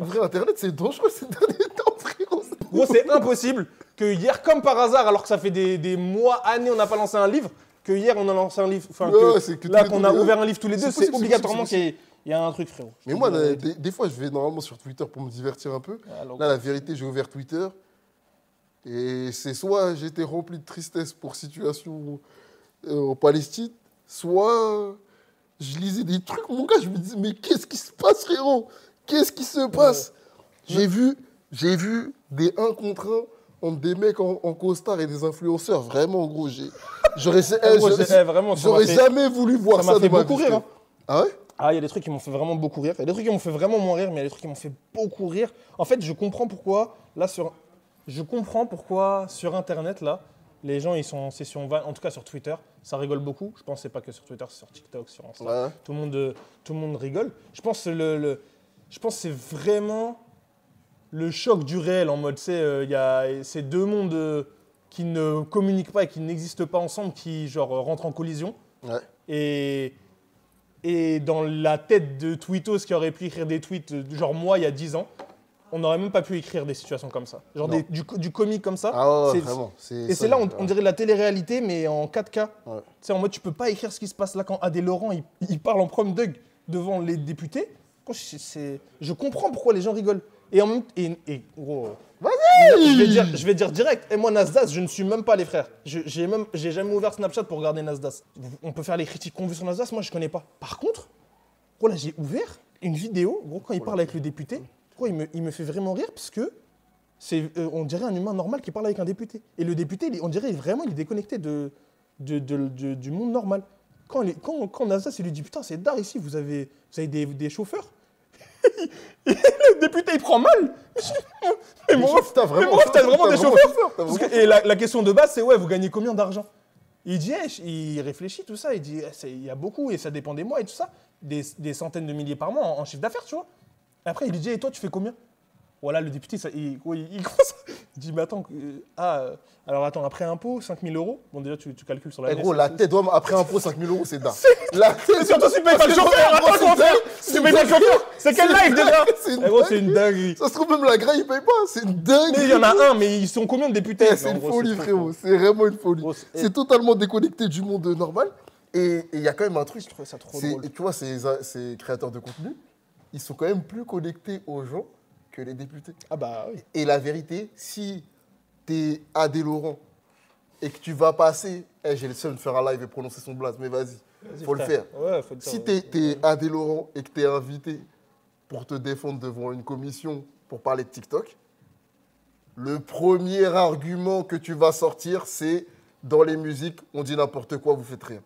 Ouvrir Internet, c'est dangereux ces derniers temps, frérot. Gros, c'est impossible que hier, comme par hasard, alors que ça fait des mois, années, on n'a pas lancé un livre, que hier, on a lancé un livre. Enfin, là, qu'on a ouvert un livre tous les deux, c'est obligatoirement qu'il y a un truc, frérot. Mais moi, des fois, je vais normalement sur Twitter pour me divertir un peu. Là, la vérité, j'ai ouvert Twitter. Et c'est soit j'étais rempli de tristesse pour situation en Palestine, soit je lisais des trucs, mon gars, je me disais, mais qu'est-ce qui se passe, frérot? Qu'est-ce qui se passe? J'ai vu des 1 contre 1 entre des mecs en costard et des influenceurs. Vraiment, gros, j'aurais jamais voulu voir ça. Ça m'a fait beaucoup rire. Hein. Ah ouais? Ah, il y a des trucs qui m'ont fait vraiment beaucoup rire. Il y a des trucs qui m'ont fait vraiment moins rire, mais il y a des trucs qui m'ont fait beaucoup rire. En fait, je comprends pourquoi, sur Internet, là, les gens, ils sont en session van, en tout cas sur Twitter, ça rigole beaucoup. Je pense que c'est pas que sur Twitter, c'est sur TikTok, sur Insta. Ouais. Tout le monde rigole. Je pense que c'est vraiment le choc du réel, en mode, il y a ces deux mondes qui ne communiquent pas et qui n'existent pas ensemble, qui genre rentrent en collision. Ouais. Et dans la tête de Tweetos qui aurait pu écrire des tweets, genre moi, il y a 10 ans, on n'aurait même pas pu écrire des situations comme ça. Genre du comique comme ça. Ah ouais, vraiment. Et c'est là, on dirait de la télé-réalité, mais en 4K. Ouais. Tu sais, en mode, tu peux pas écrire ce qui se passe là quand Adé Laurent, il parle en prom dug devant les députés. Je comprends pourquoi les gens rigolent. Et en même et gros... Vas-y! Je vais dire direct. Et moi, Nasdaq, je ne suis même pas les frères. J'ai jamais ouvert Snapchat pour regarder Nasdaq. On peut faire les critiques qu'on veut sur Nasdaq, moi, je connais pas. Par contre, gros, là, j'ai ouvert une vidéo, gros, quand il parle avec le député. Gros, il me fait vraiment rire parce que on dirait un humain normal qui parle avec un député. Et le député, on dirait vraiment il est déconnecté du monde normal. Quand Nasdaq, il lui dit putain, c'est d'art ici, vous avez des chauffeurs. Le député, il prend mal. Mais mon ref, t'as vraiment des chauffeurs. Et la question de base, c'est ouais, vous gagnez combien d'argent? Il dit, il réfléchit, tout ça. Il dit, il y a beaucoup et ça dépend des mois et tout ça. Des centaines de milliers par mois en chiffre d'affaires, tu vois. Après, il lui dit, et toi, tu fais combien? Voilà, le député, il commence. Il dit, mais attends, alors attends, après impôt, 5 000 €. Bon, déjà, tu calcules sur la gros, la tête d'homme, après impôt, 5 000 € c'est dingue. La tête, surtout si tu payes pas le chauffeur. Attends, comment faire? Si tu payes pas le chauffeur, c'est quel live déjà? Gros, c'est une dinguerie. Ça se trouve, même la graille, il paye pas. C'est une dinguerie. Mais il y en a un, mais ils sont combien de députés? C'est une folie, frérot. C'est vraiment une folie. C'est totalement déconnecté du monde normal. Et il y a quand même un truc. Je trouve ça trop drôle. Tu vois, ces créateurs de contenu, ils sont quand même plus connectés aux gens que les députés. Ah bah oui. Et la vérité, si t'es Adé Laurent et que tu vas passer, j'ai le seul de faire un live et prononcer son blaze, mais vas-y, faut le faire. Ouais, faut le faire. Si t'es Adé Laurent et que t'es invité pour te défendre devant une commission pour parler de TikTok, le premier argument que tu vas sortir, c'est dans les musiques, on dit n'importe quoi, vous faites rien.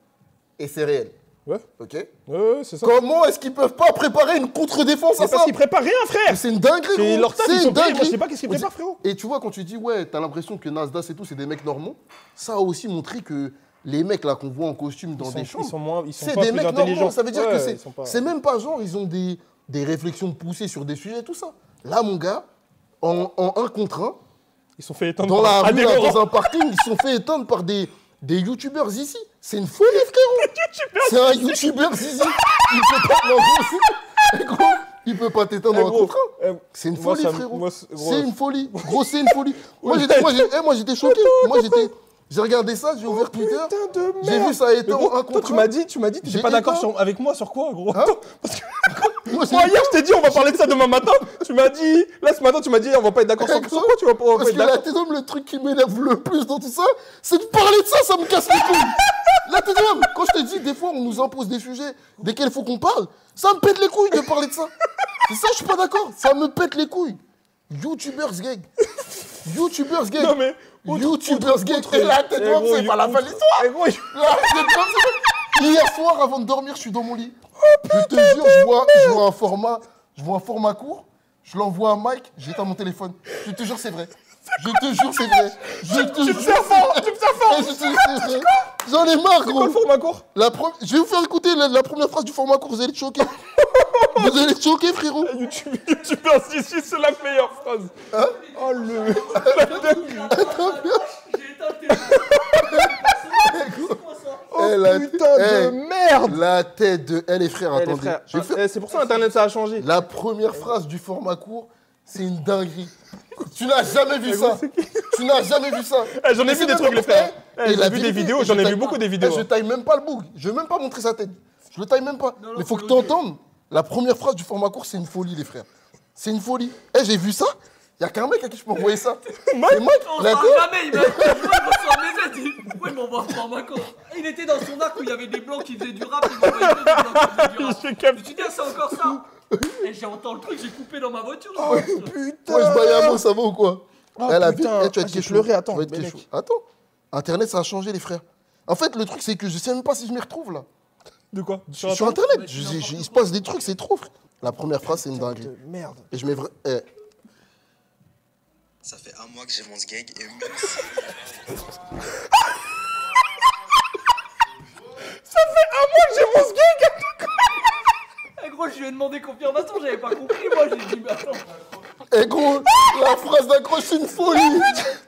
Et c'est réel. Ouais. Ok. Ouais, c'est ça. Comment est-ce qu'ils peuvent pas préparer une contre-défense à ça? Parce qu'ils préparent rien, frère. C'est une dinguerie, gros. Leur taf, ils sont payés. Moi, je sais pas qu'est-ce qu'ils préparent, frérot. Et tu vois, quand tu dis, ouais, t'as l'impression que Nasdaq et tout, c'est des mecs normaux, ça a aussi montré que les mecs là qu'on voit en costume dans des chambres, c'est des mecs normaux. Ça veut dire que pas... c'est même pas genre, ils ont des réflexions poussées sur des sujets et tout ça. Là, mon gars, en 1 contre 1, ils sont fait éteindre dans la rue, là, dans un parking, ils sont fait éteindre par des youtubeurs ici. C'est une folie, frérot. C'est un youtubeur ici. Il peut pas... Non, gros, il peut pas t'éteindre en contre. C'est une folie, frérot. C'est une folie. Gros, c'est une folie. Moi, j'étais choqué. J'ai regardé ça, j'ai ouvert Twitter. J'ai vu ça éteindre en contre. Toi, tu m'as dit, tu n'es pas d'accord avec moi sur quoi, gros? Hein? Parce que moi, hier, je t'ai dit, on va parler de ça demain matin. Tu m'as dit, là, ce matin, tu m'as dit, on va pas être d'accord sur quoi, tu vas pas Parce que la tête d'homme, le truc qui m'énerve le plus dans tout ça, c'est de parler de ça, ça me casse les couilles. La tête d'homme, quand je te dis, des fois, on nous impose des sujets desquels il faut qu'on parle, ça me pète les couilles de parler de ça. C'est ça, je suis pas d'accord. Ça me pète les couilles. YouTubers gang. YouTubers gang. Non, mais. YouTubers gang. Et la tête d'homme, c'est pas la fin de l'histoire. Hier soir, avant de dormir, je suis dans mon lit. Je te jure, je vois un format court, je l'envoie à Mike, j'éteins mon téléphone. Je te jure, c'est vrai. Je te jure, c'est vrai. Tu me sers fort. J'en ai marre, gros. C'est quoi le format court? Je vais vous faire écouter la première phrase du format court, vous allez être choqués. Vous allez être choqués, frérot. YouTubeur, si, c'est la meilleure phrase. Hein? Oh, le... J'ai éteint le téléphone. putain de merde. La tête de... les frères, Les attendez. frères, c'est pour ça Internet, ça a changé. La première phrase du format court, c'est une dinguerie. Tu n'as jamais vu ça. Tu n'as jamais vu ça. J'en ai vu des trucs, les frères. J'ai vu des vidéos, j'en ai vu beaucoup des vidéos. Je taille même pas le bug. Je vais même pas montrer sa tête. Je le taille même pas. Mais il faut que tu entendes. La première phrase du format court, c'est une folie, les frères. C'est une folie. J'ai vu ça. Il y a qu'un mec à qui je peux envoyer ça. Mike, on se parle jamais. Il reçoit un message. Pourquoi il m'envoie un format court? Il était dans son arc où il y avait des blancs qui faisaient du rap. Il m'envoyait des blancs qui faisaient du rap. Je me suis dit, c'est encore ça. Et j'entends le truc, j'ai coupé dans ma voiture. Oh putain. Moi, je baille un mot, ça va ou quoi? Oh putain. Tu vas être pleurer, attends. Attends. Internet, ça a changé, les frères. En fait, le truc, c'est que je sais même pas si je m'y retrouve, là. De quoi? Sur Internet. Il se passe des trucs, c'est trop, frère. La première phrase, c'est une dinguerie. Merde. Et je mets vrai. Ça fait un mois que j'ai mon sgeg et même si... Ça fait un mois que j'ai mon sgeg. Gros, je lui ai demandé confirmation, j'avais pas compris. Moi, j'ai dit, mais attends. Gros, la phrase d'accroche, c'est une folie.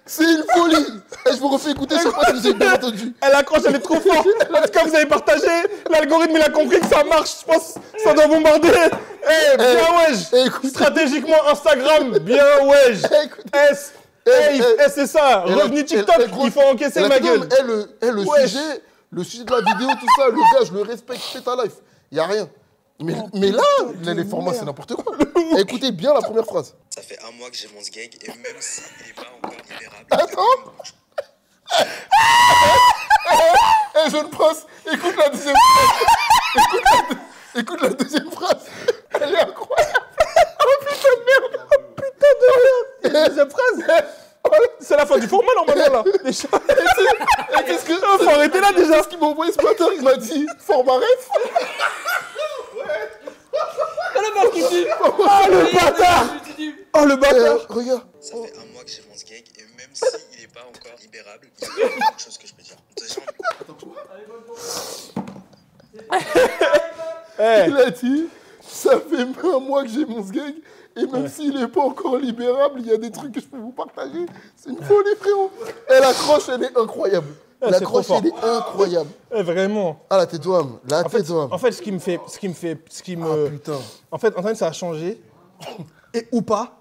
C'est une folie. Je vous refais écouter, je sais pas si vous avez bien entendu. Elle accroche, elle est trop forte. En tout cas, vous avez partagé. L'algorithme, il a compris que ça marche. Je pense que ça doit bombarder. Bien wesh. Stratégiquement, Instagram, bien wesh. C'est ça. Revenu TikTok, il faut encaisser ma gueule. Le sujet de la vidéo, tout ça, le gars, je le respecte, fais ta life. Y a rien. Mais là, les formats, c'est n'importe quoi. Écoutez bien la première phrase. Ça fait un mois que j'ai mon sgeg et même s'il n'est pas encore libérable... Attends. Jeune prince, écoute la deuxième phrase. Écoute la deuxième phrase. Elle est incroyable. Oh putain de merde. Oh putain de merde. La deuxième phrase. C'est la fin du format normalement là. Déjà. Qu'est-ce que... Faut arrêter là déjà. Ce qu'il m'a envoyé ce matin, il m'a dit format ref. Oh le bâtard. Oh le bâtard. Regarde. Ça fait un mois que j'ai mon sgeg et même s'il n'est pas encore libérable, il y a quelque chose que je peux dire. Il a dit, ça fait un mois que j'ai mon sgeg et même s'il n'est pas encore libérable, il y a des trucs que je peux vous partager. C'est une folie, frérot. L'accroche, elle est incroyable. L'accroche, elle est incroyable. Vraiment. Ah, la tête d'homme. La tête d'homme. En fait, ce qui me... Ah, putain. En fait, Internet, ça a changé. Et ou pas.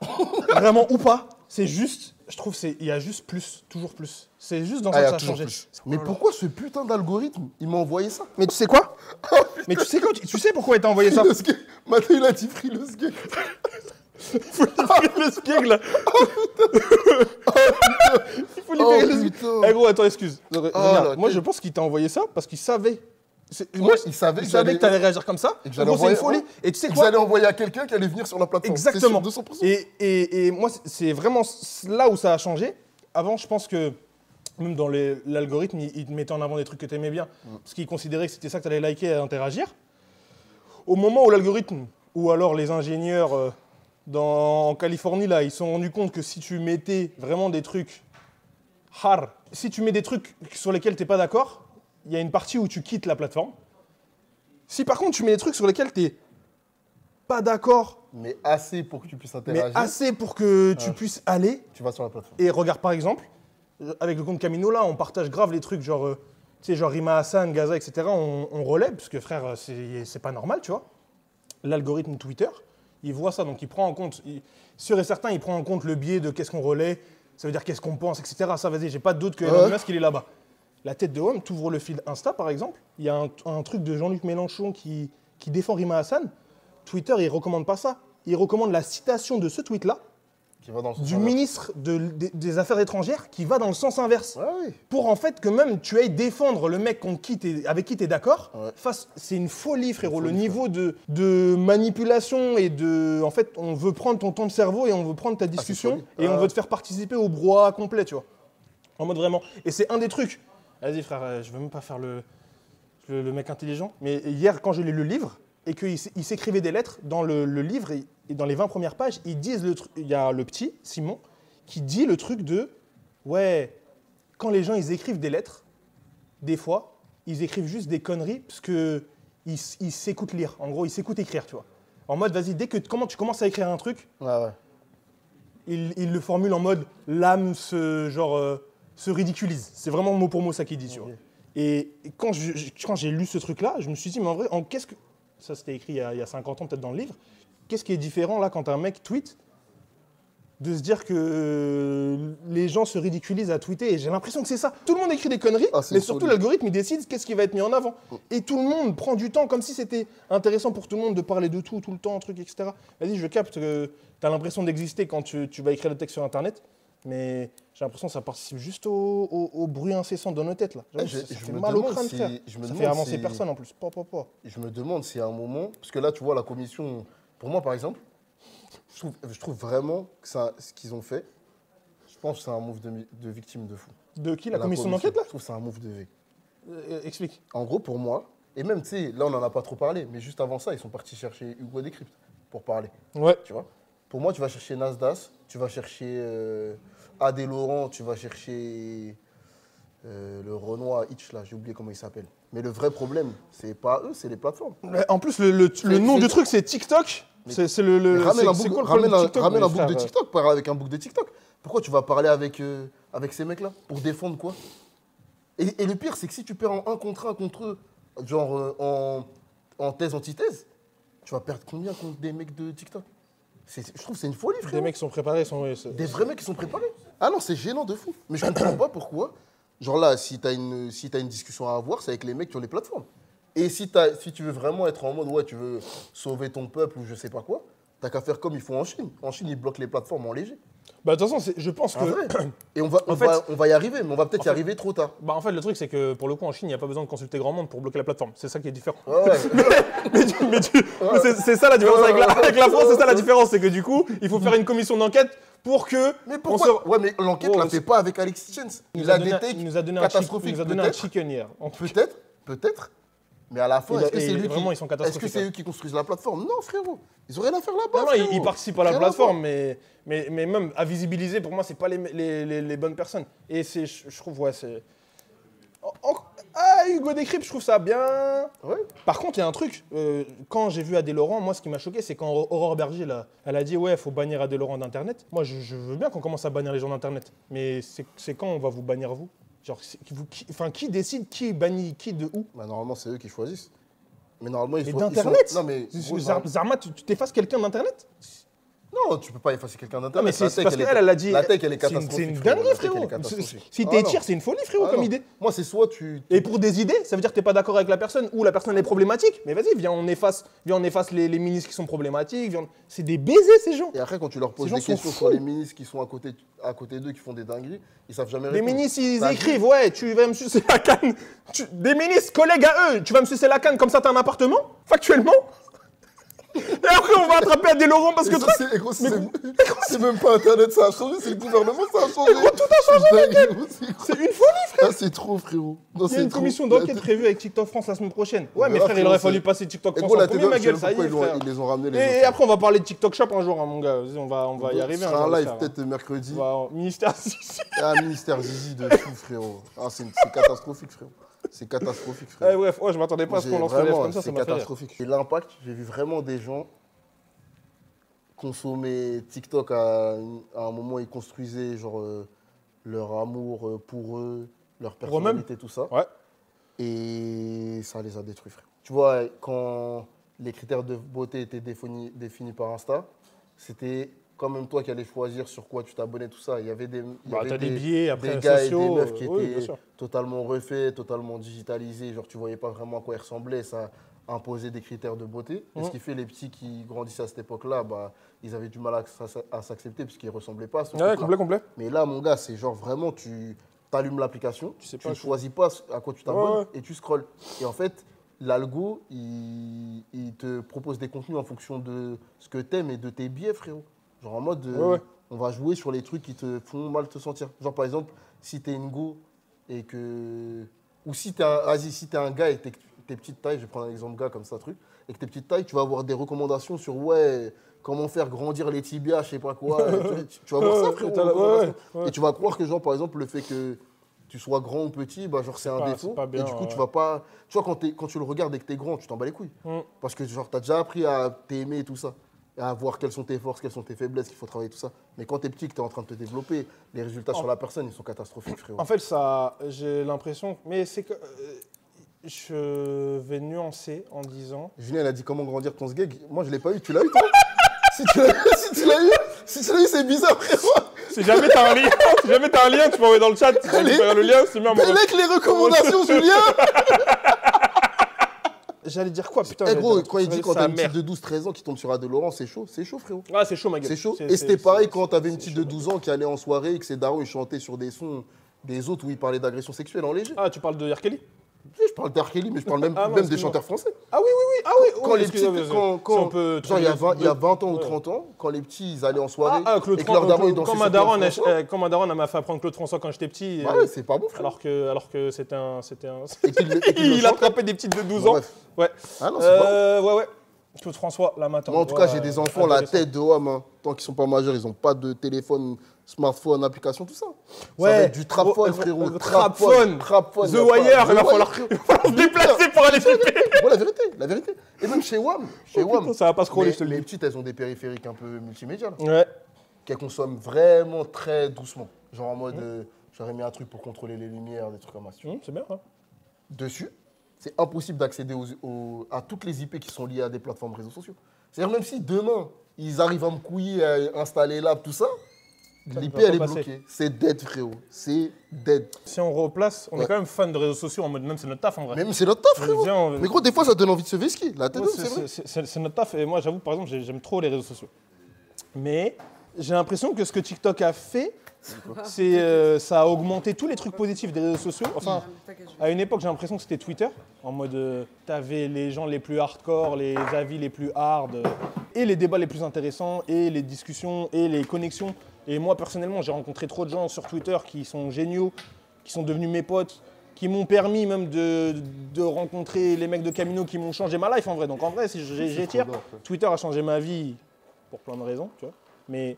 Vraiment ou pas. C'est juste... Je trouve qu'il y a juste plus. Toujours plus. C'est juste dans ça que ça a changé. Mais pourquoi ce putain d'algorithme, il m'a envoyé ça? Mais tu sais quoi? Mais tu sais pourquoi il t'a envoyé ça? Maintenant, il a dit free le sgeg. Il faut libérer le sgeg, là. Il faut libérer le sgeg. Eh gros, attends, excuse. Regarde, moi, je pense qu'il t'a envoyé ça parce qu'il savait. Moi, il savait que t'allais réagir comme ça. Et que j'allais envoyer. C'est une folie. Et tu sais quoi? Que j'allais envoyer à quelqu'un qui allait venir sur la plateforme. Exactement. C'est sûr, 200%. Et moi, c'est vraiment là où ça a changé. Avant, je pense que même dans l'algorithme, il te mettait en avant des trucs que t'aimais bien. Parce qu'il considérait que c'était ça que t'allais liker et interagir. Au moment où l'algorithme, ou alors les ingénieurs en Californie, là, ils se sont rendus compte que si tu mettais vraiment des trucs si tu mets des trucs sur lesquels t'es pas d'accord, il y a une partie où tu quittes la plateforme. Si par contre tu mets des trucs sur lesquels t'es pas d'accord, mais assez pour que tu puisses interagir, mais assez pour que tu puisses aller, tu vas sur la plateforme. Et regarde par exemple, avec le compte Camino là, on partage grave les trucs genre, tu sais, genre Rima Hassan, Gaza, etc. On relaie, parce que frère, c'est pas normal, tu vois. L'algorithme Twitter, il voit ça, donc il prend en compte, sûr et certain, il prend en compte le biais de qu'est-ce qu'on relaie, ça veut dire qu'est-ce qu'on pense, etc. Ça, vas-y, j'ai pas de doute que Elon Musk, il est là-bas. La tête de homme, t'ouvres le feed Insta, par exemple, il y a un truc de Jean-Luc Mélenchon qui défend Rima Hassan. Twitter, il recommande pas ça. Il recommande la citation de ce tweet-là du ministre des Affaires étrangères qui va dans le sens inverse. Ah oui. Pour en fait que même tu ailles défendre le mec avec qui tu es d'accord. C'est une folie, frérot. Le niveau de manipulation et de... En fait, on veut prendre ton temps de cerveau et on veut prendre ta discussion et on veut te faire participer au brouhaha complet, tu vois. En mode vraiment. Et c'est un des trucs. Vas-y, frère, je veux même pas faire le mec intelligent. Mais hier, quand j'ai lu le livre, et qu'il s'écrivait des lettres, dans le livre, et dans les 20 premières pages, ils disent il y a le petit, Simon, qui dit le truc de « Ouais, quand les gens, ils écrivent des lettres, des fois, ils écrivent juste des conneries parce qu'ils s'écoutent lire. En gros, ils s'écoutent écrire, tu vois. En mode, vas-y, dès que tu commences à écrire un truc, il le formule en mode « l'âme se ridiculise ». C'est vraiment mot pour mot ça qu'il dit, tu vois. Et quand j'ai lu ce truc-là, je me suis dit, mais en vrai, qu'est-ce que... Ça, c'était écrit il y a 50 ans, peut-être dans le livre. Qu'est-ce qui est différent, là, quand un mec tweet, de se dire que les gens se ridiculisent à tweeter? Et j'ai l'impression que c'est ça. Tout le monde écrit des conneries, mais surtout l'algorithme, il décide qu'est-ce qui va être mis en avant. Et tout le monde prend du temps, comme si c'était intéressant pour tout le monde de parler de tout le temps, truc, etc. Vas-y, je capte que tu as l'impression d'exister quand tu vas écrire le texte sur Internet, mais j'ai l'impression que ça participe juste au bruit incessant dans nos têtes, là. Ça fait mal au crâne, frère. Ça fait avancer personne, en plus. Je me demande si à un moment... Parce que là, tu vois, la commission... Pour moi, par exemple, je trouve vraiment que ce qu'ils ont fait, je pense que c'est un move de victime de fou. De qui, la commission d'enquête, là? Je trouve que c'est un move de V. Explique. En gros, pour moi, et même, tu sais, là, on n'en a pas trop parlé, mais juste avant ça, ils sont partis chercher Hugo Décrypte pour parler. Ouais. Tu vois? Pour moi, tu vas chercher Nasdaq, tu vas chercher Adé Laurent, tu vas chercher le Renoir Hitch, là, j'ai oublié comment il s'appelle. Mais le vrai problème, c'est pas eux, c'est les plateformes. En plus, le nom du truc, c'est TikTok. C'est le. Ramène un bouc de TikTok, parle avec un bouc de TikTok. Pourquoi tu vas parler avec ces mecs-là? Pour défendre quoi? Et le pire, c'est que si tu perds en 1 contre 1 contre eux, genre en thèse, antithèse, tu vas perdre combien contre des mecs de TikTok? Je trouve que c'est une folie, frère. Des mecs qui sont préparés. Des vrais mecs qui sont préparés. Ah non, c'est gênant de fou. Mais je comprends pas pourquoi. Genre là, si t'as une discussion à avoir, c'est avec les mecs sur les plateformes. Et si tu veux vraiment être en mode, ouais, tu veux sauver ton peuple ou je sais pas quoi, t'as qu'à faire comme ils font en Chine. En Chine, ils bloquent les plateformes en léger. Bah, de toute façon, je pense que... Et on va y arriver, mais on va peut-être y arriver trop tard. Bah, en fait, le truc, c'est que pour le coup, en Chine, il n'y a pas besoin de consulter grand monde pour bloquer la plateforme. C'est ça qui est différent. Ouais. C'est ça la différence avec la France, c'est ça la différence. C'est que du coup, il faut faire une commission d'enquête pour que... Mais pourquoi Ouais, mais l'enquête, on la fait pas avec Alex Chance. Il a des takes catastrophiques. Il nous a donné un chicken hier. Peut-être. Mais à la fin, est-ce que c'est ils eux qui construisent la plateforme? Non, frérot. Ils ont rien à faire là-bas. Non, ils participent à la plateforme, mais même à visibiliser, pour moi, c'est pas les bonnes personnes. Et je trouve, ouais, c'est... Hugo Décrypte, je trouve ça bien. Ouais. Par contre, il y a un truc. Quand j'ai vu Adé Laurent, moi, ce qui m'a choqué, c'est quand Aurore Berger, là, elle a dit, ouais, il faut bannir Adé Laurent d'Internet. Moi, je veux bien qu'on commence à bannir les gens d'Internet. Mais c'est quand on va vous bannir, vous? Genre, qui décide qui bannit qui de où? Bah, normalement, c'est eux qui choisissent. Mais normalement, ils sont... d'Internet? Non, mais... Zarma, tu t'effaces quelqu'un d'Internet? Non, tu peux pas effacer quelqu'un d'Internet. Non, mais c'est parce qu'elle a dit... La tech, elle est catastrophique. C'est une dinguerie, frérot. Si t'es tir, c'est une folie, frérot, comme idée. Moi, c'est soit tu... Et pour des idées, ça veut dire que t'es pas d'accord avec la personne ou la personne est problématique. Mais vas-y, viens, on efface les ministres qui sont problématiques. C'est des baisers, ces gens. Et après, quand tu leur poses des questions sur les ministres qui sont à côté d'eux, qui font des dingueries, ils savent jamais répondre. Les ministres, ils écrivent, ouais, tu vas me sucer la canne. Des ministres, collègues à eux, tu vas me sucer la canne, comme ça t'as un appartement, factuellement. Et après, on va attraper Adé Laurent parce que... C'est même pas Internet, ça a changé, c'est le gouvernement, ça a changé. Mais gros, tout a changé, mec. C'est une folie, frère. Ah, c'est trop, frérot. Il y a une commission d'enquête prévue avec TikTok France la semaine prochaine. Ouais, mais frère, il aurait fallu passer TikTok France en premier, ma gueule, ça y est, frère. Ils les ont ramenés, et après, on va parler de TikTok Shop un jour, mon gars. On va y arriver. Ce sera un live peut-être mercredi. Ministère Zizi. Un ministère Zizi de fou, frérot. C'est catastrophique, frérot. C'est catastrophique, frérot. Bref, je m'attendais pas à ce qu'on lance le live comme ça, ça m'a fait rire. C'est catastrophique. Et l'impact, j'ai vu vraiment des gens consommer TikTok à un moment, ils construisaient genre leur amour pour eux, leur personnalité, tout ça. Ouais. Et ça les a détruits, frère. Tu vois, quand les critères de beauté étaient définis par Insta, c'était quand même toi qui allais choisir sur quoi tu t'abonnais, tout ça. Il y avait des billets, après, des gars sociaux, et des meufs qui étaient totalement refaits, totalement digitalisés. Genre, tu voyais pas vraiment à quoi ils ressemblaient. Ça imposait des critères de beauté. Et ce qui fait les petits qui grandissaient à cette époque-là, bah, ils avaient du mal à s'accepter puisqu'ils ne ressemblaient pas à ce truc-là. Complet. Mais là, mon gars, c'est genre vraiment, tu allumes l'application, tu ne choisis pas à quoi tu t'abonnes et tu scrolles. Et en fait, l'algo, il te propose des contenus en fonction de ce que tu aimes et de tes biais, frérot. Genre en mode, on va jouer sur les trucs qui te font mal te sentir. Genre par exemple, si tu es une go et que... Ou si tu es un gars et tes petites tailles, je vais prendre un exemple gars comme ça, truc, et que tes petites tailles, tu vas avoir des recommandations sur comment faire grandir les tibias, je sais pas quoi. Tu vas voir ça, frérot. Et tu vas croire que, genre, par exemple, le fait que tu sois grand ou petit, bah, genre, c'est un défaut. Et du coup, tu vas pas. Tu vois, quand tu le regardes et que t'es grand, tu t'en bats les couilles. Parce que, genre, t'as déjà appris à t'aimer et tout ça. à voir quelles sont tes forces, quelles sont tes faiblesses, qu'il faut travailler tout ça. Mais quand t'es petit, que t'es en train de te développer, les résultats sur la personne, ils sont catastrophiques, frérot. En fait, ça, j'ai l'impression, mais c'est que je vais nuancer en disant. Julien, il a dit comment grandir ton sgeg. Moi, je l'ai pas eu. Tu l'as eu, toi? Si tu l'as eu, c'est bizarre, frérot. Si jamais t'as un lien, tu peux envoyer dans le chat. Tu peux faire le lien, c'est bien. Avec les recommandations, Julien. J'allais dire quoi, putain? Gros, quand il dit quand t'as une petite de 12-13 ans qui tombe sur Adé Laurent, c'est chaud, frérot. Ah, c'est chaud, ma gueule. C'est chaud. Et c'était pareil quand t'avais une petite de 12 ans qui allait en soirée et que ses darons, ils chantaient sur des sons des autres où ils parlaient d'agression sexuelle en léger. Ah, tu parles de R. Kelly? Je parle d'R. Kelly, mais je parle même des chanteurs français. Ah oui. Quand les petits, genre il y a 20 ans ou 30 ans, quand les petits ils allaient en soirée et que leur daron ils dansaient sur Claude François. Quand ma daronne m'a fait apprendre Claude François quand j'étais petit. Ouais, c'est pas bon, frère. Alors que c'était un. Il attrapait des petites de 12 ans. Ouais. Ah non, c'est pas bon. Ouais. Claude François, là maintenant. Moi en tout cas, j'ai des enfants, la tête de homme. Tant qu'ils sont pas majeurs, ils ont pas de téléphone, smartphone, application, tout ça. Ouais. Ça va être du trap-phone, frérot. Trap-phone. The Wire, il va falloir se déplacer pour aller flipper. Ouais, la vérité. Et même chez WAM. Ça va pas scroller, je te le dis. Les petites, elles ont des périphériques un peu multimédia. Ouais. Qu'elles consomment vraiment très doucement. Genre en mode, j'aurais mis un truc pour contrôler les lumières, des trucs comme ça. C'est bien, hein. Dessus, c'est impossible d'accéder à toutes les IP qui sont liées à des plateformes réseaux sociaux. C'est-à-dire même si demain, ils arrivent à me couiller, à installer l'app, tout ça, l'IP, elle est bloquée. C'est dead, frérot. C'est dead. Si on replace, on est quand même fan de réseaux sociaux en mode même c'est notre taf en vrai. Même c'est notre taf, frérot. Mais gros, des fois, ça donne envie de se vesquer. La tête, c'est notre taf. Et moi, j'avoue, par exemple, j'aime trop les réseaux sociaux. Mais j'ai l'impression que ce que TikTok a fait, ça a augmenté tous les trucs positifs des réseaux sociaux. Enfin, à une époque, j'ai l'impression que c'était Twitter. En mode, t'avais les gens les plus hardcore, les avis les plus hard, et les débats les plus intéressants, et les discussions, et les connexions. Et moi, personnellement, j'ai rencontré trop de gens sur Twitter qui sont géniaux, qui sont devenus mes potes, qui m'ont permis même de rencontrer les mecs de Camino qui m'ont changé ma life en vrai. Donc en vrai, si j'étire, Twitter a changé ma vie pour plein de raisons, tu vois. Mais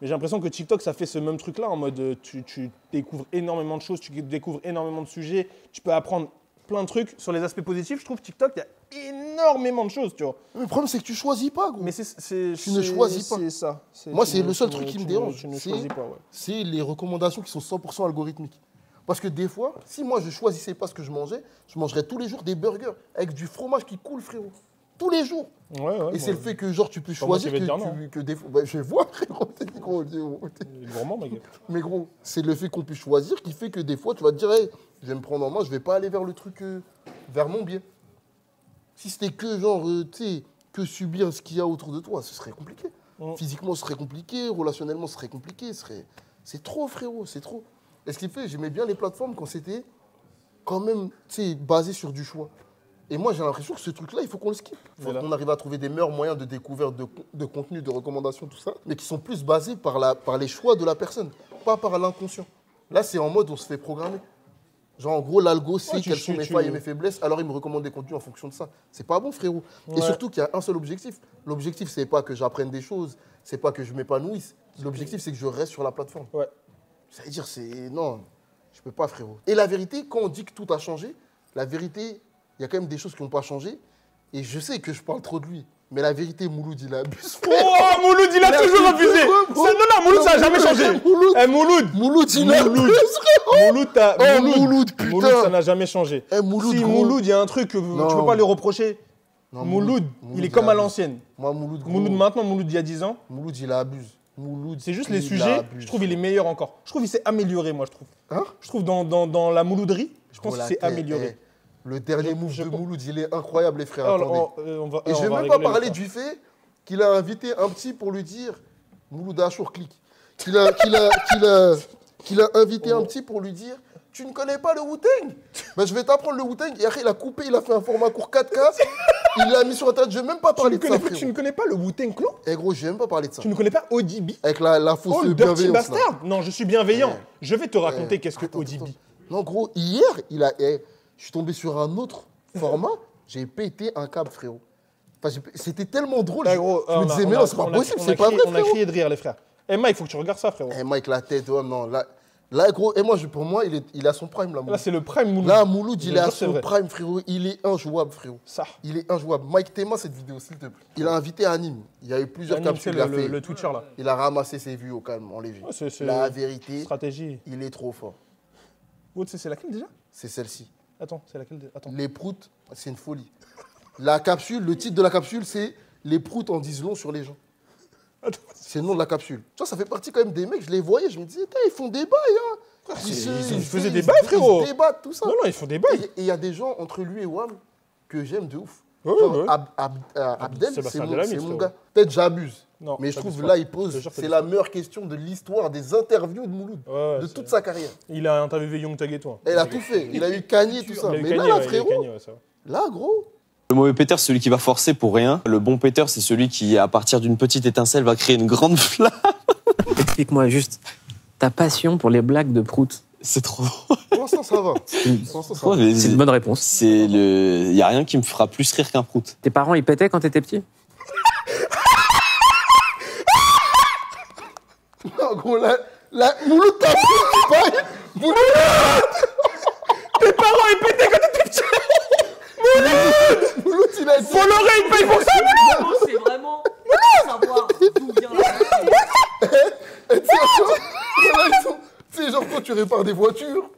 j'ai l'impression que TikTok, ça fait ce même truc-là, en mode tu découvres énormément de choses, tu découvres énormément de sujets, tu peux apprendre plein de trucs. Sur les aspects positifs, je trouve TikTok, il y a énormément de choses, tu vois. Mais le problème, c'est que tu choisis pas, gros. Mais tu ne choisis pas. C'est ça. Moi, c'est le seul truc qui me dérange. Tu ne choisis pas, ouais. C'est les recommandations qui sont 100% algorithmiques. Parce que des fois, si moi, je choisissais pas ce que je mangerais tous les jours des burgers avec du fromage qui coule, frérot. Tous les jours. Ouais, et c'est le fait que genre tu peux choisir que des fois. Bah, je vois, frérot, t'es gourmand, ma gueule. Mais gros, c'est le fait qu'on puisse choisir qui fait que des fois tu vas te dire, hey, je vais me prendre en main, je vais pas aller vers le truc, vers mon biais. Si c'était que genre, tu sais, que subir ce qu'il y a autour de toi, ce serait compliqué. Physiquement, ce serait compliqué, relationnellement, ce serait compliqué. C'est trop, frérot, c'est trop. Et ce qui fait, j'aimais bien les plateformes quand c'était quand même, tu sais, basé sur du choix. Et moi, j'ai l'impression que ce truc-là, il faut qu'on le skip. Il faut qu'on arrive à trouver des meilleurs moyens de découverte de contenu, de recommandations, tout ça, mais qui sont plus basés par les choix de la personne, pas par l'inconscient. Là, c'est en mode on se fait programmer. Genre, en gros, l'algo sait quelles sont mes failles et mes faiblesses, alors il me recommande des contenus en fonction de ça. C'est pas bon, frérot. Et surtout qu'il y a un seul objectif. L'objectif, c'est pas que j'apprenne des choses, c'est pas que je m'épanouisse. L'objectif, c'est que je reste sur la plateforme. Ça veut dire, non, je peux pas, frérot. Et la vérité, quand on dit que tout a changé, la vérité, il y a quand même des choses qui n'ont pas changé. Et je sais que je parle trop de lui. Mais la vérité, Mouloud, il abuse. Oh, Mouloud, il a toujours abusé. Non, Mouloud, ça n'a jamais changé. Mouloud, il abuse. Mouloud, putain. Mouloud, ça n'a jamais changé. Si Mouloud, il y a un truc que tu ne peux pas lui reprocher. Mouloud, il est comme à l'ancienne. Mouloud, maintenant, Mouloud, il y a 10 ans. Mouloud, il abuse. C'est juste les sujets, je trouve il est meilleur encore. Je trouve il s'est amélioré, moi, je trouve. Je trouve dans la moulouderie, je pense qu'il s'est amélioré. Le dernier move de Mouloud, il est incroyable, les frères. Et je ne vais même pas parler du fait qu'il a invité un petit pour lui dire Mouloud Achour clique. Qu'il a invité un petit pour lui dire tu ne connais pas le Wu-Tang? Ben, je vais t'apprendre le Wu-Tang. Et après, il a coupé, il a fait un format court 4K. Il l'a mis sur Internet. Je ne vais même pas parler de ça. Tu ne connais pas le Wu-Tang Clan? Eh gros, je ne vais même pas parler de ça. Tu ne connais pas ODB? Avec la fausse bienveillance. Dirty Bastard. Non, je suis bienveillant. Je vais te raconter qu'est-ce que ODB. Non, gros, hier, je suis tombé sur un autre format. J'ai pété un câble, frérot. Enfin, c'était tellement drôle. Je me disais, mais non, c'est pas possible, c'est pas vrai, frérot. On a crié de rire, les frères. Eh, Mike, il faut que tu regardes ça, frérot. Eh, Mike, la tête, non, là. Là, gros, et moi, pour moi, il a son prime, là. Là, c'est le prime Mouloud. Là, Mouloud, il est à son prime, frérot. Il est injouable, frérot. Ça. Il est injouable. Mike, t'aimes cette vidéo, s'il te plaît. Il a invité Anime. Il y a eu plusieurs capsules. Le Twitcher, là. Il a ramassé ses vues au calme, en léger. La vérité, stratégie. Il est trop fort. C'est laquelle déjà? C'est celle-ci. Attends, c'est laquelle? Attends. Les proutes, c'est une folie. La capsule, le titre de la capsule, c'est Les proutes en disent long sur les gens. C'est le nom de la capsule. Tu vois, ça fait partie quand même des mecs, je les voyais, je me disais, ils font des bails, hein. Ils faisaient des bails, frérot. Ils débattent, tout ça. Non, ils font des bails. Et il y a des gens entre lui et Wam que j'aime de ouf. Ouais, genre, Abdel, c'est mon gars. Peut-être j'abuse. Non, mais je trouve là, il pose, c'est la meilleure question de l'histoire des interviews de Mouloud, de toute sa carrière. Il a interviewé Young Thug et toi. Il a tout fait. Il a eu Kanye, tout ça. Mais là, frérot, là, gros. Le mauvais Peter, c'est celui qui va forcer pour rien. Le bon Peter, c'est celui qui, à partir d'une petite étincelle, va créer une grande flamme. Explique-moi juste ta passion pour les blagues de Prout. C'est trop. Pour l'instant, ça va. C'est une bonne réponse. Il y a rien qui me fera plus rire qu'un Prout. Tes parents, ils pétaient quand t'étais petit? Non, gros, là, Mouloud, t'as fait Mouloud. Tes parents, ils pétaient quand t'étais petit. Mouloud, il a dit. Faut l'oreille, il paye pour ça, Mouloud. C'est vraiment savoir d'où vient la Tu sais, genre, toi, tu répares des voitures.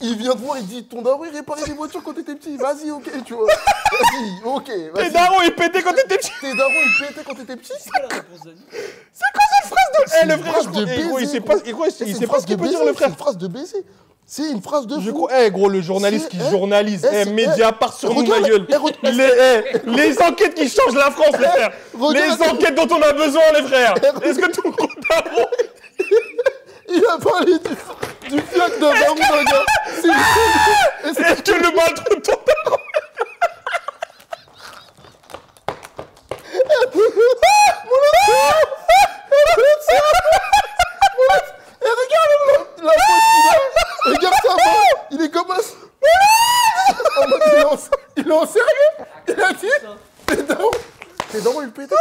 Il vient te voir, il dit, ton daron, il réparait des voitures quand t'étais petit. Vas-y, ok, tu vois. Vas-y, ok. Tes darons, ils pétaient quand t'étais petit. Tes darons, ils pétaient quand t'étais petit. C'est quoi la réponse d'Annie? C'est quoi cette phrase de... C'est le une frère, phrase de baiser, il sait pas ce qu'il peut dire, le frère. C'est une phrase de baiser. C'est une phrase de fou. Gros, le journaliste qui journalise. Mediapart sur nous, ma gueule. Les enquêtes qui changent la France, les frères. Les enquêtes dont on a besoin, les frères. Est-ce que tout le monde daron? Il a parlé du fiac d'un daron d'un gars. Est-ce que le mal de ton daron? Et regarde la pose qu'il a. Regarde sa main. Il est comme ça. Il est en sérieux. Il a dit. Tes darons, ils pétaient.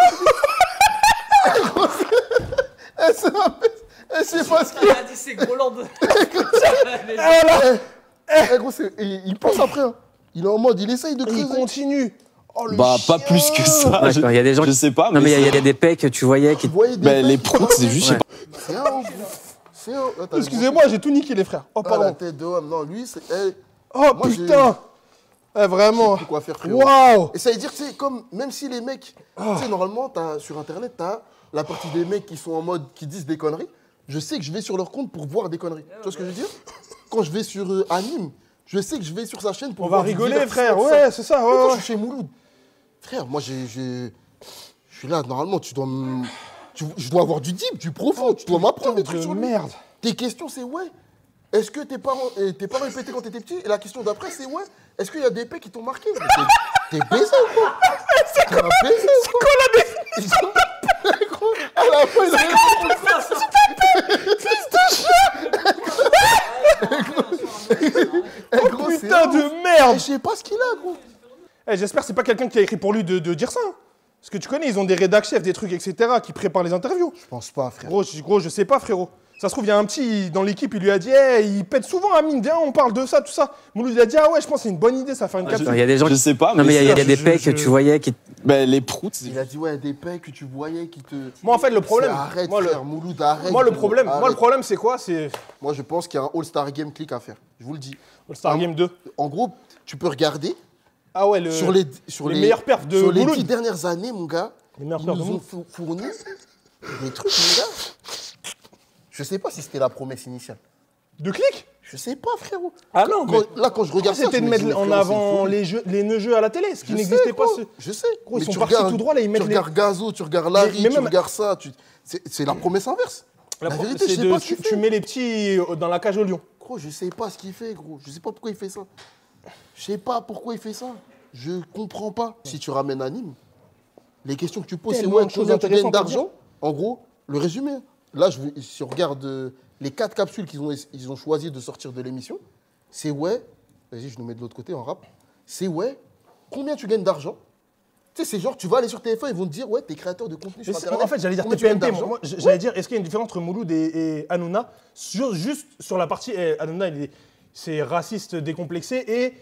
Elle sait pas ce qu'il a dit, c'est Groland. Gros, il pense après. Hein. Il est en mode, il essaye de creuser. Il continue. Oh, pas plus que ça. Il y a des gens je sais pas. Non, mais il y a des pecs, tu voyais qui. Les proutes, c'est juste. C'est un. Excusez-moi, j'ai tout niqué, les frères. Oh, pardon. La tête de homme. Non, lui, c'est. Oh, putain. Vraiment. Quoi faire, frérot. Waouh. Et ça veut dire, tu sais, comme, même si les mecs. Tu sais, normalement, sur Internet, t'as la partie des mecs qui sont en mode, qui disent des conneries. Je sais que je vais sur leur compte pour voir des conneries. Tu vois ce que je veux dire? Quand je vais sur Anime, je sais que je vais sur sa chaîne pour voir. On va rigoler, frère. Ouais, c'est ça. Quand je suis chez Mouloud, frère, moi, je suis là. Normalement, je dois avoir du deep, du profond. Tu dois m'apprendre des trucs sur lui. Merde. Tes questions, c'est ouais. Est-ce que tes parents pétaient quand t'étais petit? Et la question d'après, c'est ouais. Est-ce qu'il y a des paix qui t'ont marqué? T'es baisé ou quoi? C'est quoi la définition? À la fin, il a Oh putain de merde! Je sais pas ce qu'il a, gros. J'espère que c'est pas quelqu'un qui a écrit pour lui de dire ça. Hein. Parce que tu connais, ils ont des rédacs chefs, des trucs, etc. qui préparent les interviews. Je pense pas, frère. Gros, je sais pas, frérot. Ça se trouve, il y a un petit dans l'équipe, il lui a dit hey, il pète souvent Amine, viens, on parle de ça, tout ça. Mouloud il a dit ah ouais, je pense que c'est une bonne idée, ça va faire une capsule. Il y a des gens Je sais pas, non, mais il y a des je- pecs que tu voyais qui. Les proutes, Il a dit ouais, des pecs que tu voyais qui te. Moi, en fait, le problème. Arrête, moi, frère, Mouloud, arrête. Moi, le problème, Arrête. c'est quoi? C'est Moi, je pense qu'il y a un All-Star Game click à faire. Je vous le dis. All-Star Game 2. En gros, tu peux regarder. Ah ouais, Sur les meilleurs perfs de Sur les Mouloud. 10 dernières années, mon gars, Les meilleurs ils perfs de nous ont Mouloud. fourni des trucs, mon gars. Je sais pas si c'était la promesse initiale. De clic? Je sais pas, frérot. Ah non, mais Là, quand je regarde ça, c'était je de me mettre dis, mais en frérot, avant c'est une folie. les nœuds à la télé, ce qui Je n'existait sais, pas. gros, Je sais. Gros, ils Mais sont tu partis regardes- tout droit, là, ils mettent Tu les- regardes Gazo, tu regardes Larry, Mais tu même- regardes ça. C'est la promesse inverse. La vérité, je c'est sais pas ce qu'il tu fait. mets les petits dans la cage au lion. Gros, je sais pas ce qu'il fait, gros. Je sais pas pourquoi il fait ça. Je sais pas pourquoi il fait ça. Je comprends pas. Si tu ramènes à Nîmes, les questions que tu poses, c'est Tellement ouais, de choses combien tu gagnes intéressantes à dire. d'argent. En gros, le résumé. Là, si on regarde les 4 capsules ils ont choisi de sortir de l'émission, c'est ouais. Vas-y, je nous mets de l'autre côté en rap. C'est ouais, combien tu gagnes d'argent. Tu sais, c'est genre, tu vas aller sur TF1, ils vont te dire, ouais, t'es créateur de contenu sur Internet. En fait, j'allais dire TPMP. Moi, j'allais dire, est-ce qu'il y a une différence entre Mouloud et Hanouna juste sur la partie. Hanouna, c'est raciste décomplexé et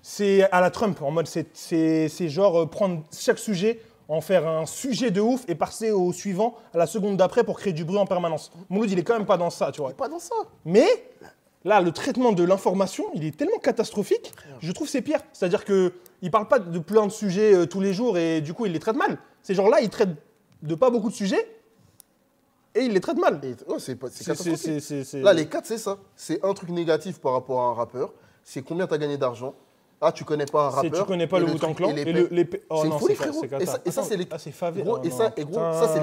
c'est à la Trump. En mode, c'est genre prendre chaque sujet, en faire un sujet de ouf et passer au suivant à la seconde d'après pour créer du bruit en permanence. Mouloud, il est quand même pas dans ça, tu vois. Il est pas dans ça. Mais. Là, le traitement de l'information, il est tellement catastrophique, je trouve que c'est pire. C'est-à-dire qu'il ne parle pas de plein de sujets tous les jours et du coup, il les traite mal. C'est genre là, il traite de pas beaucoup de sujets et il les traite mal. C'est catastrophique. Là, les 4, c'est ça. C'est un truc négatif par rapport à un rappeur. C'est combien tu as gagné d'argent. Ah, tu connais pas un rappeur. Tu connais pas le Wu-Tang Clan. C'est une folie, frérot. Et ça, c'est les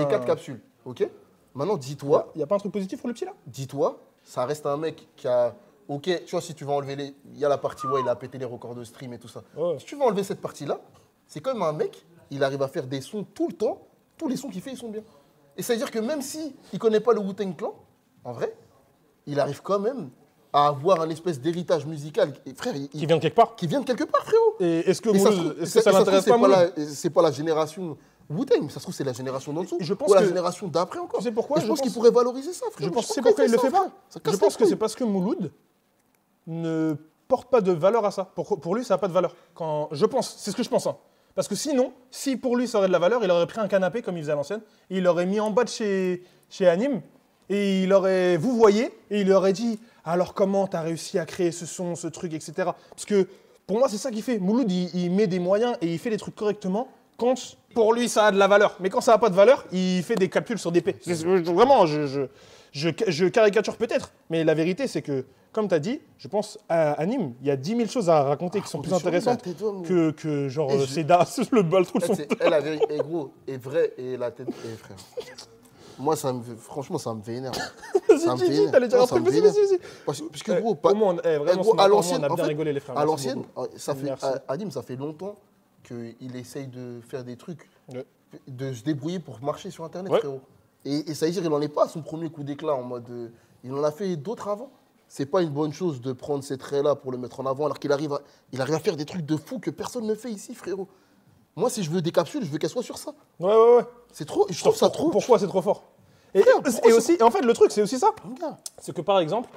4 capsules. Ok. Maintenant, dis-toi. Il n'y a pas un truc positif pour le petit là? Dis-toi. Ça reste un mec qui a... Ok, tu vois, si tu vas enlever les... Il y a la partie où il a pété les records de stream et tout ça. Ouais. Si tu vas enlever cette partie-là, c'est comme un mec, il arrive à faire des sons tout le temps. Tous les sons qu'il fait, ils sont bien. Et ça veut dire que même s'il ne connaît pas le Wu-Tang Clan, en vrai, il arrive quand même à avoir un espèce d'héritage musical. Et frère, qui vient de quelque part. Qui vient de quelque part, frérot. Et est-ce que ça l'intéresse pas, Mouloud? C'est pas la génération... Wu-Tang, ça se trouve, c'est la génération d'en dessous. Je pense ou la génération d'après encore. Tu sais pourquoi? Je pense qu'il pourrait valoriser ça, frère. Je pense que c'est pourquoi il le fait pas. Je pense que c'est parce que Mouloud ne porte pas de valeur à ça. Pour lui, ça n'a pas de valeur. Je pense, c'est ce que je pense. Hein. Parce que sinon, si pour lui ça aurait de la valeur, il aurait pris un canapé comme il faisait à l'ancienne, et il l'aurait mis en bas de chez Anime, et il aurait vouvoyé, et il lui aurait dit alors comment tu as réussi à créer ce son, ce truc, etc. Parce que pour moi, c'est ça qu'il fait. Mouloud, il met des moyens et il fait les trucs correctement. Quand pour lui ça a de la valeur, mais quand ça n'a pas de valeur, il fait des calculs sur des P. Vraiment, je caricature peut-être, mais la vérité c'est que, comme tu as dit, je pense à Anime, il y a 10 000 choses à raconter qui sont plus intéressantes que genre c'est le bal trop son. Elle la vérité est gros, est vrai et la tête est frère. Moi franchement ça me vénère. Vas-y, t'allais dire un truc, vas-y. Parce que gros, à l'ancienne, on a bien rigolé les frères. À l'ancienne, Anime ça fait longtemps qu'il essaye de faire des trucs, de se débrouiller pour marcher sur Internet, frérot. Et ça veut dire qu'il n'en est pas à son premier coup d'éclat en mode... il en a fait d'autres avant. C'est pas une bonne chose de prendre ces traits-là pour le mettre en avant alors qu'il arrive à faire des trucs de fou que personne ne fait ici, frérot. Moi, si je veux des capsules, je veux qu'elles soient sur ça. Ouais. C'est trop... Je trouve ça trop... Pourquoi c'est trop fort? Et aussi, en fait, le truc, c'est aussi ça. C'est que, par exemple...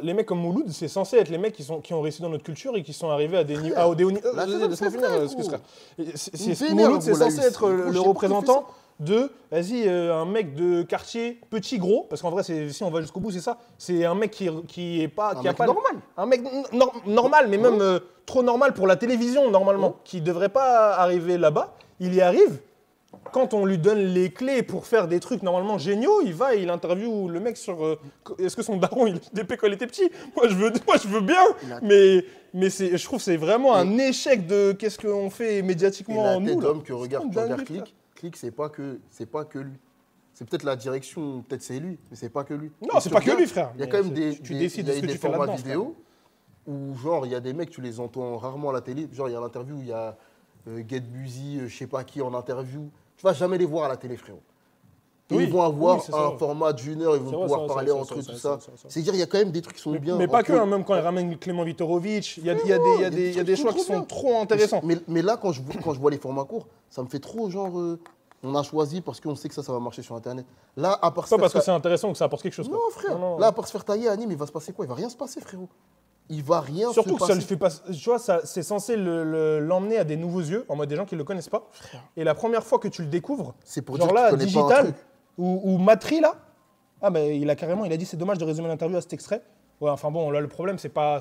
les mecs comme Mouloud, c'est censé être les mecs qui ont réussi dans notre culture et qui sont arrivés à des hauts niveaux. Laisse-moi finir. Mouloud, c'est censé être le représentant de, un mec de quartier petit gros, parce qu'en vrai, si on va jusqu'au bout, c'est ça. C'est un mec qui est pas, qui a pas normal. Un mec normal, mais même trop normal pour la télévision normalement, qui devrait pas arriver là-bas. Il y arrive. Quand on lui donne les clés pour faire des trucs normalement géniaux, il interviewe le mec sur est-ce que son daron il est DP quand il était petit. Moi je veux bien, mais je trouve que c'est vraiment un échec de qu'est-ce qu'on fait médiatiquement nous. L'homme que regarde Click, c'est pas que lui. C'est peut-être la direction, peut-être c'est lui, mais c'est pas que lui. Non, c'est pas que lui, frère. Il y a quand même des formats là-dedans, vidéo où genre il y a des mecs tu les entends rarement à la télé. Genre il y a l'interview où il y a Get Busy, je sais pas qui en interview. Tu vas jamais les voir à la télé, frérot. Ils vont avoir un format d'1 heure, ils vont pouvoir parler entre eux, tout ça. C'est-à-dire, il y a quand même des trucs qui sont bien. Mais pas que, même quand ils ramènent Clément Vitorovic, il y a des choix qui sont trop intéressants. Mais là, quand je vois les formats courts, ça me fait trop genre. On a choisi parce qu'on sait que ça va marcher sur Internet. Là, à part pas parce que c'est intéressant que ça apporte quelque chose. Non, frère. Là, à part se faire tailler à Anime, il va se passer quoi? Il va rien se passer, frérot. Il va rien Surtout se passer. Que ça le fait pas. Tu vois, c'est censé l'emmener à des nouveaux yeux, en mode des gens qui ne le connaissent pas. Et la première fois que tu le découvres, c'est pour genre dire là, que tu connais Digital pas un truc. ou Matri là, il a dit c'est dommage de résumer l'interview à cet extrait. Ouais, enfin bon, là le problème c'est pas.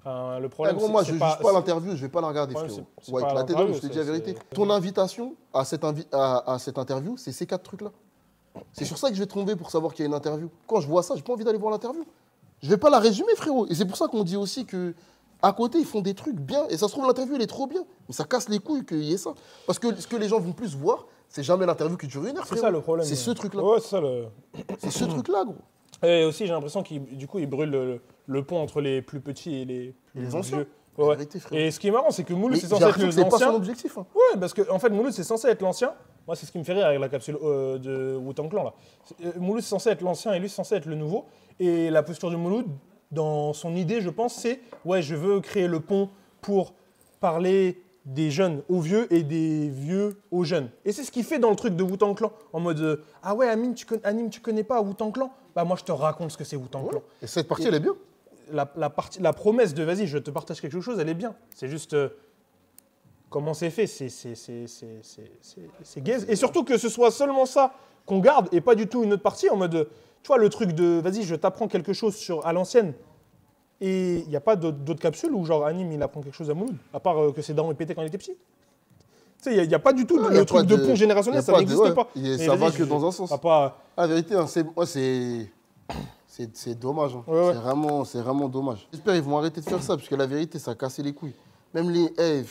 Le problème, moi, je ne juge pas l'interview, je ne vais pas la regarder, frérot. Ouais, la tête d'homme, je te dis la vérité. Ton invitation à cette interview, c'est ces 4 trucs-là. C'est sur ça que je vais tomber pour savoir qu'il y a une interview. Quand je vois ça, j'ai pas envie d'aller voir l'interview. Je vais pas la résumer, frérot. Et c'est pour ça qu'on dit aussi que à côté, ils font des trucs bien. Et ça se trouve, l'interview, elle est trop bien. Mais ça casse les couilles qu'il y ait ça. Parce que ce que les gens vont plus voir, c'est jamais l'interview qui dure 1 heure, frérot. C'est ça le problème. C'est ce truc-là. Ouais, c'est ça C'est ce truc-là, gros. Et aussi, j'ai l'impression qu'il brûle le pont entre les plus petits et les anciens. Vieux. Ouais. Vérité, et ce qui est marrant, c'est que Mouloud, c'est censé être l'ancien. C'est pas son objectif. Hein. Ouais, parce qu'en fait, Mouloud, c'est censé être l'ancien. Moi, c'est ce qui me fait rire avec la capsule de Wu-Tang Clan, là. Mouloud, c'est censé être l'ancien et lui, c'est censé être le nouveau. Et la posture de Mouloud, dans son idée, je pense, c'est ouais, je veux créer le pont pour parler des jeunes aux vieux et des vieux aux jeunes. Et c'est ce qu'il fait dans le truc de Wu-Tang Clan. En mode ah ouais, Anime, tu connais pas Wu-Tang Clan? Bah moi, je te raconte ce que c'est Wu-Tang Clan. Et cette partie, elle est bien. La promesse de vas-y, je te partage quelque chose, elle est bien. C'est juste comment c'est fait, c'est gaze. Et surtout que ce soit seulement ça qu'on garde et pas du tout une autre partie en mode, tu vois, le truc de vas-y, je t'apprends quelque chose à l'ancienne. Et il n'y a pas d'autres capsules où genre Anime il apprend quelque chose à Mouloud, à part que ses darons il pétait quand il était petit. Tu sais, il n'y a pas du tout le truc de pont générationnel, ça n'existait pas. Ça va que dans un sens. Pas... La vérité, hein, c'est dommage. Hein. Ouais. C'est vraiment dommage. J'espère qu'ils vont arrêter de faire ça, parce que la vérité, ça a cassé les couilles. Même les... en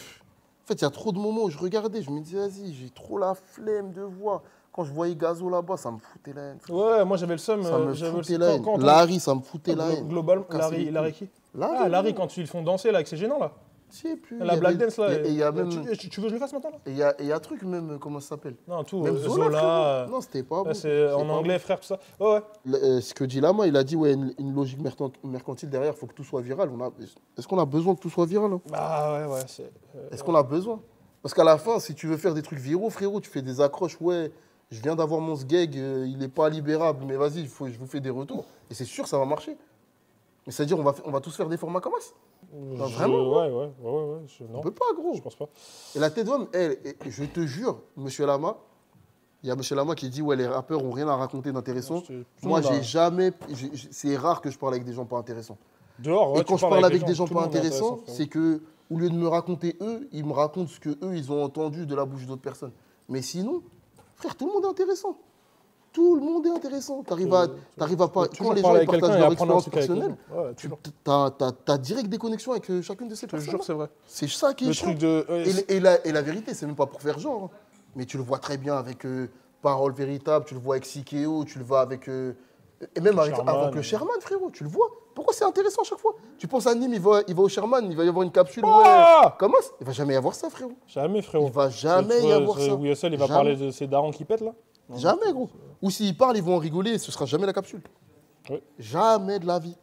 fait, il y a trop de moments où je regardais, je me disais, vas-y, j'ai trop la flemme de voir. Quand je voyais Gazo là-bas, ça me foutait la haine. Ouais, moi j'avais le seum. Ça me foutait la haine. Larry, ça me foutait la haine. Globalement, Larry qui Larry, quand ils le font danser là, avec ses gênants là. Je sais plus. La black dance là. Et il y a même... tu veux que je le fasse maintenant là? Et il y a un truc même, comment ça s'appelle? Non, tout. Même Zola. Non, c'était pas bon. C'est en anglais, frère, tout ça. Ouais. Ce que dit Lama, il a dit, ouais, une logique mercantile derrière, il faut que tout soit viral. Est-ce qu'on a besoin que tout soit viral? Hein? Bah ouais. Est-ce qu'on a besoin? Parce qu'à la fin, si tu veux faire des trucs viraux, frérot, tu fais des accroches, ouais, je viens d'avoir mon sgeg, il n'est pas libérable, mais vas-y, je vous fais des retours. Et c'est sûr, ça va marcher. Mais c'est-à-dire, on va tous faire des formats comme ça. Vraiment? Ouais. Non. On peut pas, gros. Je pense pas. Et la tête d'homme, je te jure, monsieur Lama, il y a monsieur Lama qui dit, ouais, les rappeurs ont rien à raconter d'intéressant. Moi, j'ai jamais... C'est rare que je parle avec des gens pas intéressants. Dehors, ouais, et quand je parle avec des gens pas intéressants, c'est que, au lieu de me raconter eux, ils me racontent ce que eux ils ont entendu de la bouche d'autres personnes. Mais sinon, frère, tout le monde est intéressant. Tout le monde est intéressant. T'arrives à pas... Quand les gens ils partagent leur expérience personnelle, t'as direct des connexions avec chacune de ces personnes. Je te jure, c'est vrai. C'est ça qui est chiant. Et la vérité, c'est même pas pour faire genre. Hein. Mais tu le vois très bien avec Parole Véritable, tu le vois avec Sikeo, tu le vois avec... et même avec le Sherman, frérot, tu le vois. Pourquoi c'est intéressant à chaque fois? Tu penses à Nîmes, il va au Sherman, il va y avoir une capsule. Comment? Il va jamais y avoir ça, frérot. Jamais, frérot. Il va jamais y avoir ça. Oui, il va parler de ses darons qui pètent, là? Jamais, gros. Ou s'ils parlent, ils vont en rigoler, ce sera jamais la capsule. Oui. Jamais de la vie.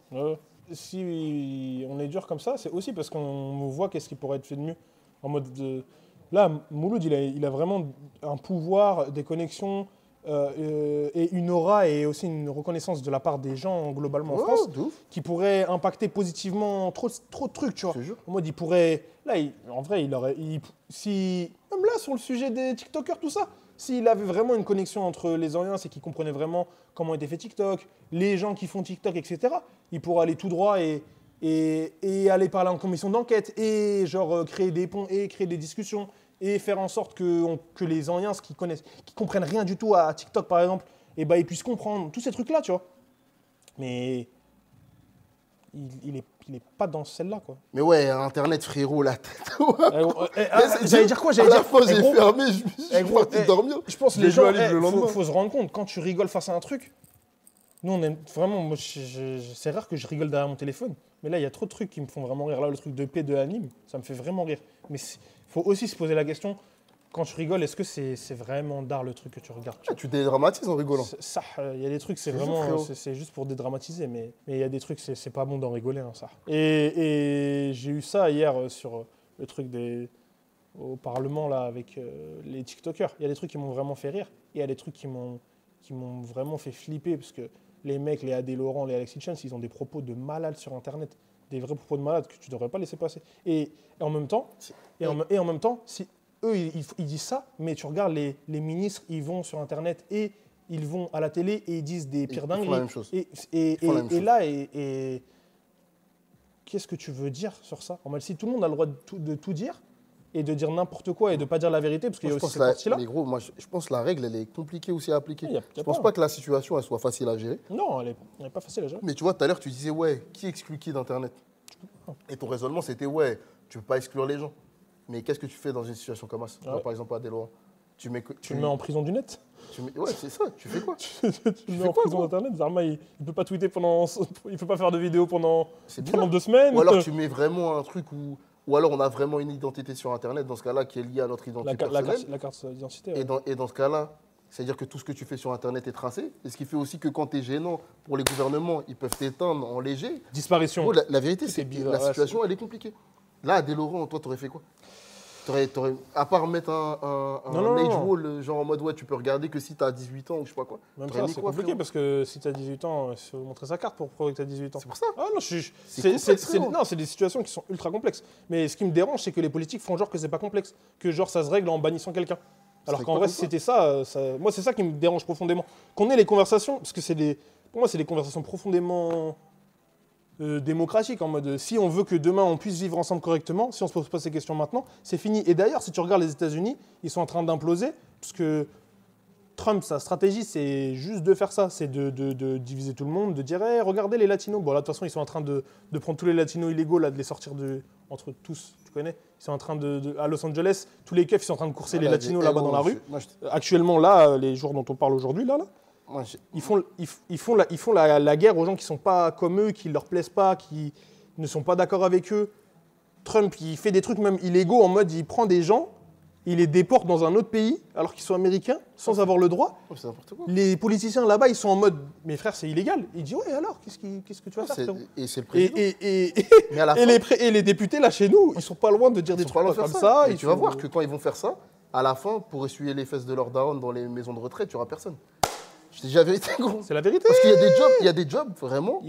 Si on est dur comme ça, c'est aussi parce qu'on voit qu'est-ce qui pourrait être fait de mieux. En mode de... Là, Mouloud, il a vraiment un pouvoir, des connexions, et une aura et aussi une reconnaissance de la part des gens globalement en France qui pourrait impacter positivement trop de trucs, tu vois. En mode, il pourrait... Là, en vrai, il aurait... Même là, sur le sujet des TikTokers, tout ça, s'il avait vraiment une connexion entre les Oriens et qu'il comprenait vraiment comment était fait TikTok, les gens qui font TikTok, etc., il pourrait aller tout droit et aller parler en commission d'enquête et genre créer des ponts et créer des discussions et faire en sorte que les Oriens qui comprennent rien du tout à TikTok, par exemple, et ils puissent comprendre tous ces trucs-là, tu vois. Mais il est pas dans celle-là, quoi. Mais ouais, Internet, frérot, la tête. J'allais dire quoi? À la fois, j'ai fermé, je suis parti dormir. Je pense que les gens, faut se rendre compte, quand tu rigoles face à un truc, nous, on aime vraiment... Moi, c'est rare que je rigole derrière mon téléphone. Mais là, il y a trop de trucs qui me font vraiment rire. Là, le truc de P de Anime, ça me fait vraiment rire. Mais il faut aussi se poser la question, quand tu rigoles, est-ce que c'est vraiment d'art le truc que tu regardes? Tu dédramatises en rigolant. Ça, il y a des trucs, c'est vraiment... C'est juste pour dédramatiser. Mais il y a des trucs, c'est pas bon d'en rigoler, hein, ça. Et j'ai eu ça hier sur le truc au Parlement, là, avec les TikTokers. Il y a des trucs qui m'ont vraiment fait rire. Et il y a des trucs qui m'ont vraiment fait flipper, parce que les mecs, les Adé Laurent, les Alexis Chance, ils ont des propos de malades sur Internet, des vrais propos de malades que tu ne devrais pas laisser passer. Et en même temps, si eux, ils disent ça, mais tu regardes les ministres, ils vont sur Internet et ils vont à la télé et ils disent des pires dingueries. Ils font la même chose. Et là, qu'est-ce que tu veux dire sur ça? En fait, si tout le monde a le droit de tout dire, et de dire n'importe quoi et de ne pas dire la vérité, parce qu'il y a aussi cette partie-là. Mais gros, moi, je pense que la règle, elle est compliquée aussi à appliquer. Je ne pense pas que la situation, elle soit facile à gérer. Non, elle n'est pas facile à gérer. Mais tu vois, tout à l'heure, tu disais, ouais, qui exclut qui d'Internet? Et ton raisonnement, c'était, ouais, tu ne peux pas exclure les gens. Mais qu'est-ce que tu fais dans une situation comme ça? Par exemple, à Adé Laurent. Tu le mets en prison du net? Ouais, c'est ça. Tu fais quoi? Tu le mets en prison d'Internet. Zarma, il ne peut pas tweeter il ne peut pas faire de vidéo pendant 2 semaines. Ou alors, tu mets vraiment un truc où... Ou alors, on a vraiment une identité sur Internet, dans ce cas-là, qui est liée à notre identité personnelle. La carte d'identité. Et dans ce cas-là, c'est-à-dire que tout ce que tu fais sur Internet est tracé. Et ce qui fait aussi que quand tu es gênant pour les gouvernements, ils peuvent t'éteindre en léger. Disparition. Bon, la vérité, c'est que la situation, elle est compliquée. Là, Adé Laurent, toi, tu aurais fait quoi? À part mettre un age wall, genre en mode ouais, tu peux regarder que si t'as 18 ans ou je sais pas quoi. Même ça, c'est compliqué parce que si t'as 18 ans, il faut montrer sa carte pour prouver que t'as 18 ans. C'est pour ça. Ah non, c'est des situations qui sont ultra complexes. Mais ce qui me dérange, c'est que les politiques font genre que c'est pas complexe. Que genre ça se règle en bannissant quelqu'un. Alors qu'en vrai, si c'était ça, moi c'est ça qui me dérange profondément. Qu'on ait les conversations, parce que pour moi c'est des conversations profondément démocratique, en mode si on veut que demain on puisse vivre ensemble correctement, si on se pose pas ces questions maintenant, c'est fini. Et d'ailleurs, si tu regardes les États-Unis, ils sont en train d'imploser, parce que Trump, sa stratégie, c'est juste de faire ça, c'est de diviser tout le monde, de dire hey, regardez les latinos. Bon, là, de toute façon, ils sont en train de prendre tous les latinos illégaux, là, de les sortir entre tous, tu connais. Ils sont en train à Los Angeles, tous les keufs, ils sont en train de courser les latinos là-bas dans la rue. Actuellement, là, les jours dont on parle aujourd'hui, là. Ils font la guerre aux gens qui ne sont pas comme eux, qui ne leur plaisent pas, qui ne sont pas d'accord avec eux. Trump, il fait des trucs même illégaux en mode il prend des gens, il les déporte dans un autre pays alors qu'ils sont américains sans avoir le droit. C'est n'importe quoi. Les politiciens là-bas, ils sont en mode mes frères, c'est illégal. Il dit ouais alors, qu'est-ce que tu vas faire frérot ? Et c'est le président. Et les députés là chez nous, ils sont pas loin de dire des trucs comme ça. Et tu vas voir que quand ils vont faire ça, à la fin, pour essuyer les fesses de leur daron dans les maisons de retraite, tu n'auras personne. Je te dis la vérité, gros. C'est la vérité. Parce qu'il y a des jobs, vraiment,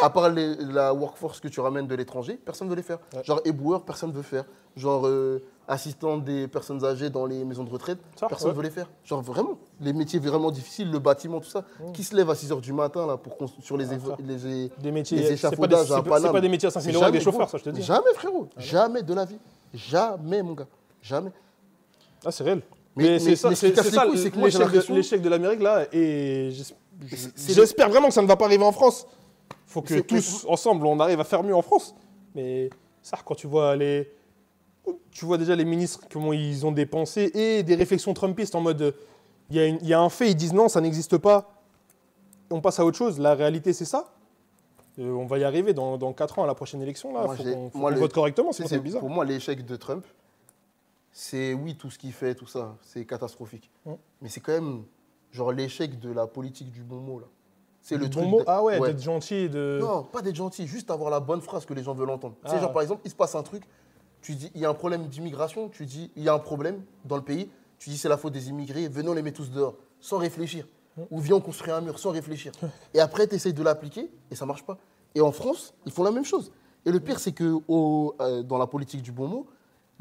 à part la workforce que tu ramènes de l'étranger, personne ne veut les faire. Ouais. Genre éboueur, personne ne veut faire. Genre assistant des personnes âgées dans les maisons de retraite, personne ne veut les faire. Genre vraiment, les métiers vraiment difficiles, le bâtiment, tout ça. Qui se lève à 6h du matin là, sur les échafaudages à Paname. C'est pas des métiers à 5 000 € avec des chauffeurs, ça je te dis. Jamais, frérot. Jamais de la vie. Jamais, mon gars. Jamais. Ah, c'est réel. Mais c'est ça l'échec de l'Amérique là, et j'espère vraiment que ça ne va pas arriver en France. Il faut que tous ensemble on arrive à faire mieux en France. Mais ça, quand tu vois déjà les ministres comment ils ont des pensées et des réflexions trumpistes en mode il y a un fait, ils disent non, ça n'existe pas, on passe à autre chose. La réalité c'est ça. On va y arriver dans 4 ans à la prochaine élection là. Faut qu'on vote correctement, sinon c'est bizarre. Pour moi, l'échec de Trump, c'est oui, tout ce qu'il fait, tout ça, c'est catastrophique. Mais c'est quand même genre l'échec de la politique du bon mot là. C'est le truc. D'être gentil. Non, pas d'être gentil, juste avoir la bonne phrase que les gens veulent entendre. Tu sais, genre par exemple, il se passe un truc, tu dis il y a un problème d'immigration, tu dis il y a un problème dans le pays, tu dis c'est la faute des immigrés, venons les mettre tous dehors, sans réfléchir. Ou viens on construit un mur sans réfléchir. Et après, tu essayes de l'appliquer et ça marche pas. Et en France, ils font la même chose. Et le pire, c'est que dans la politique du bon mot,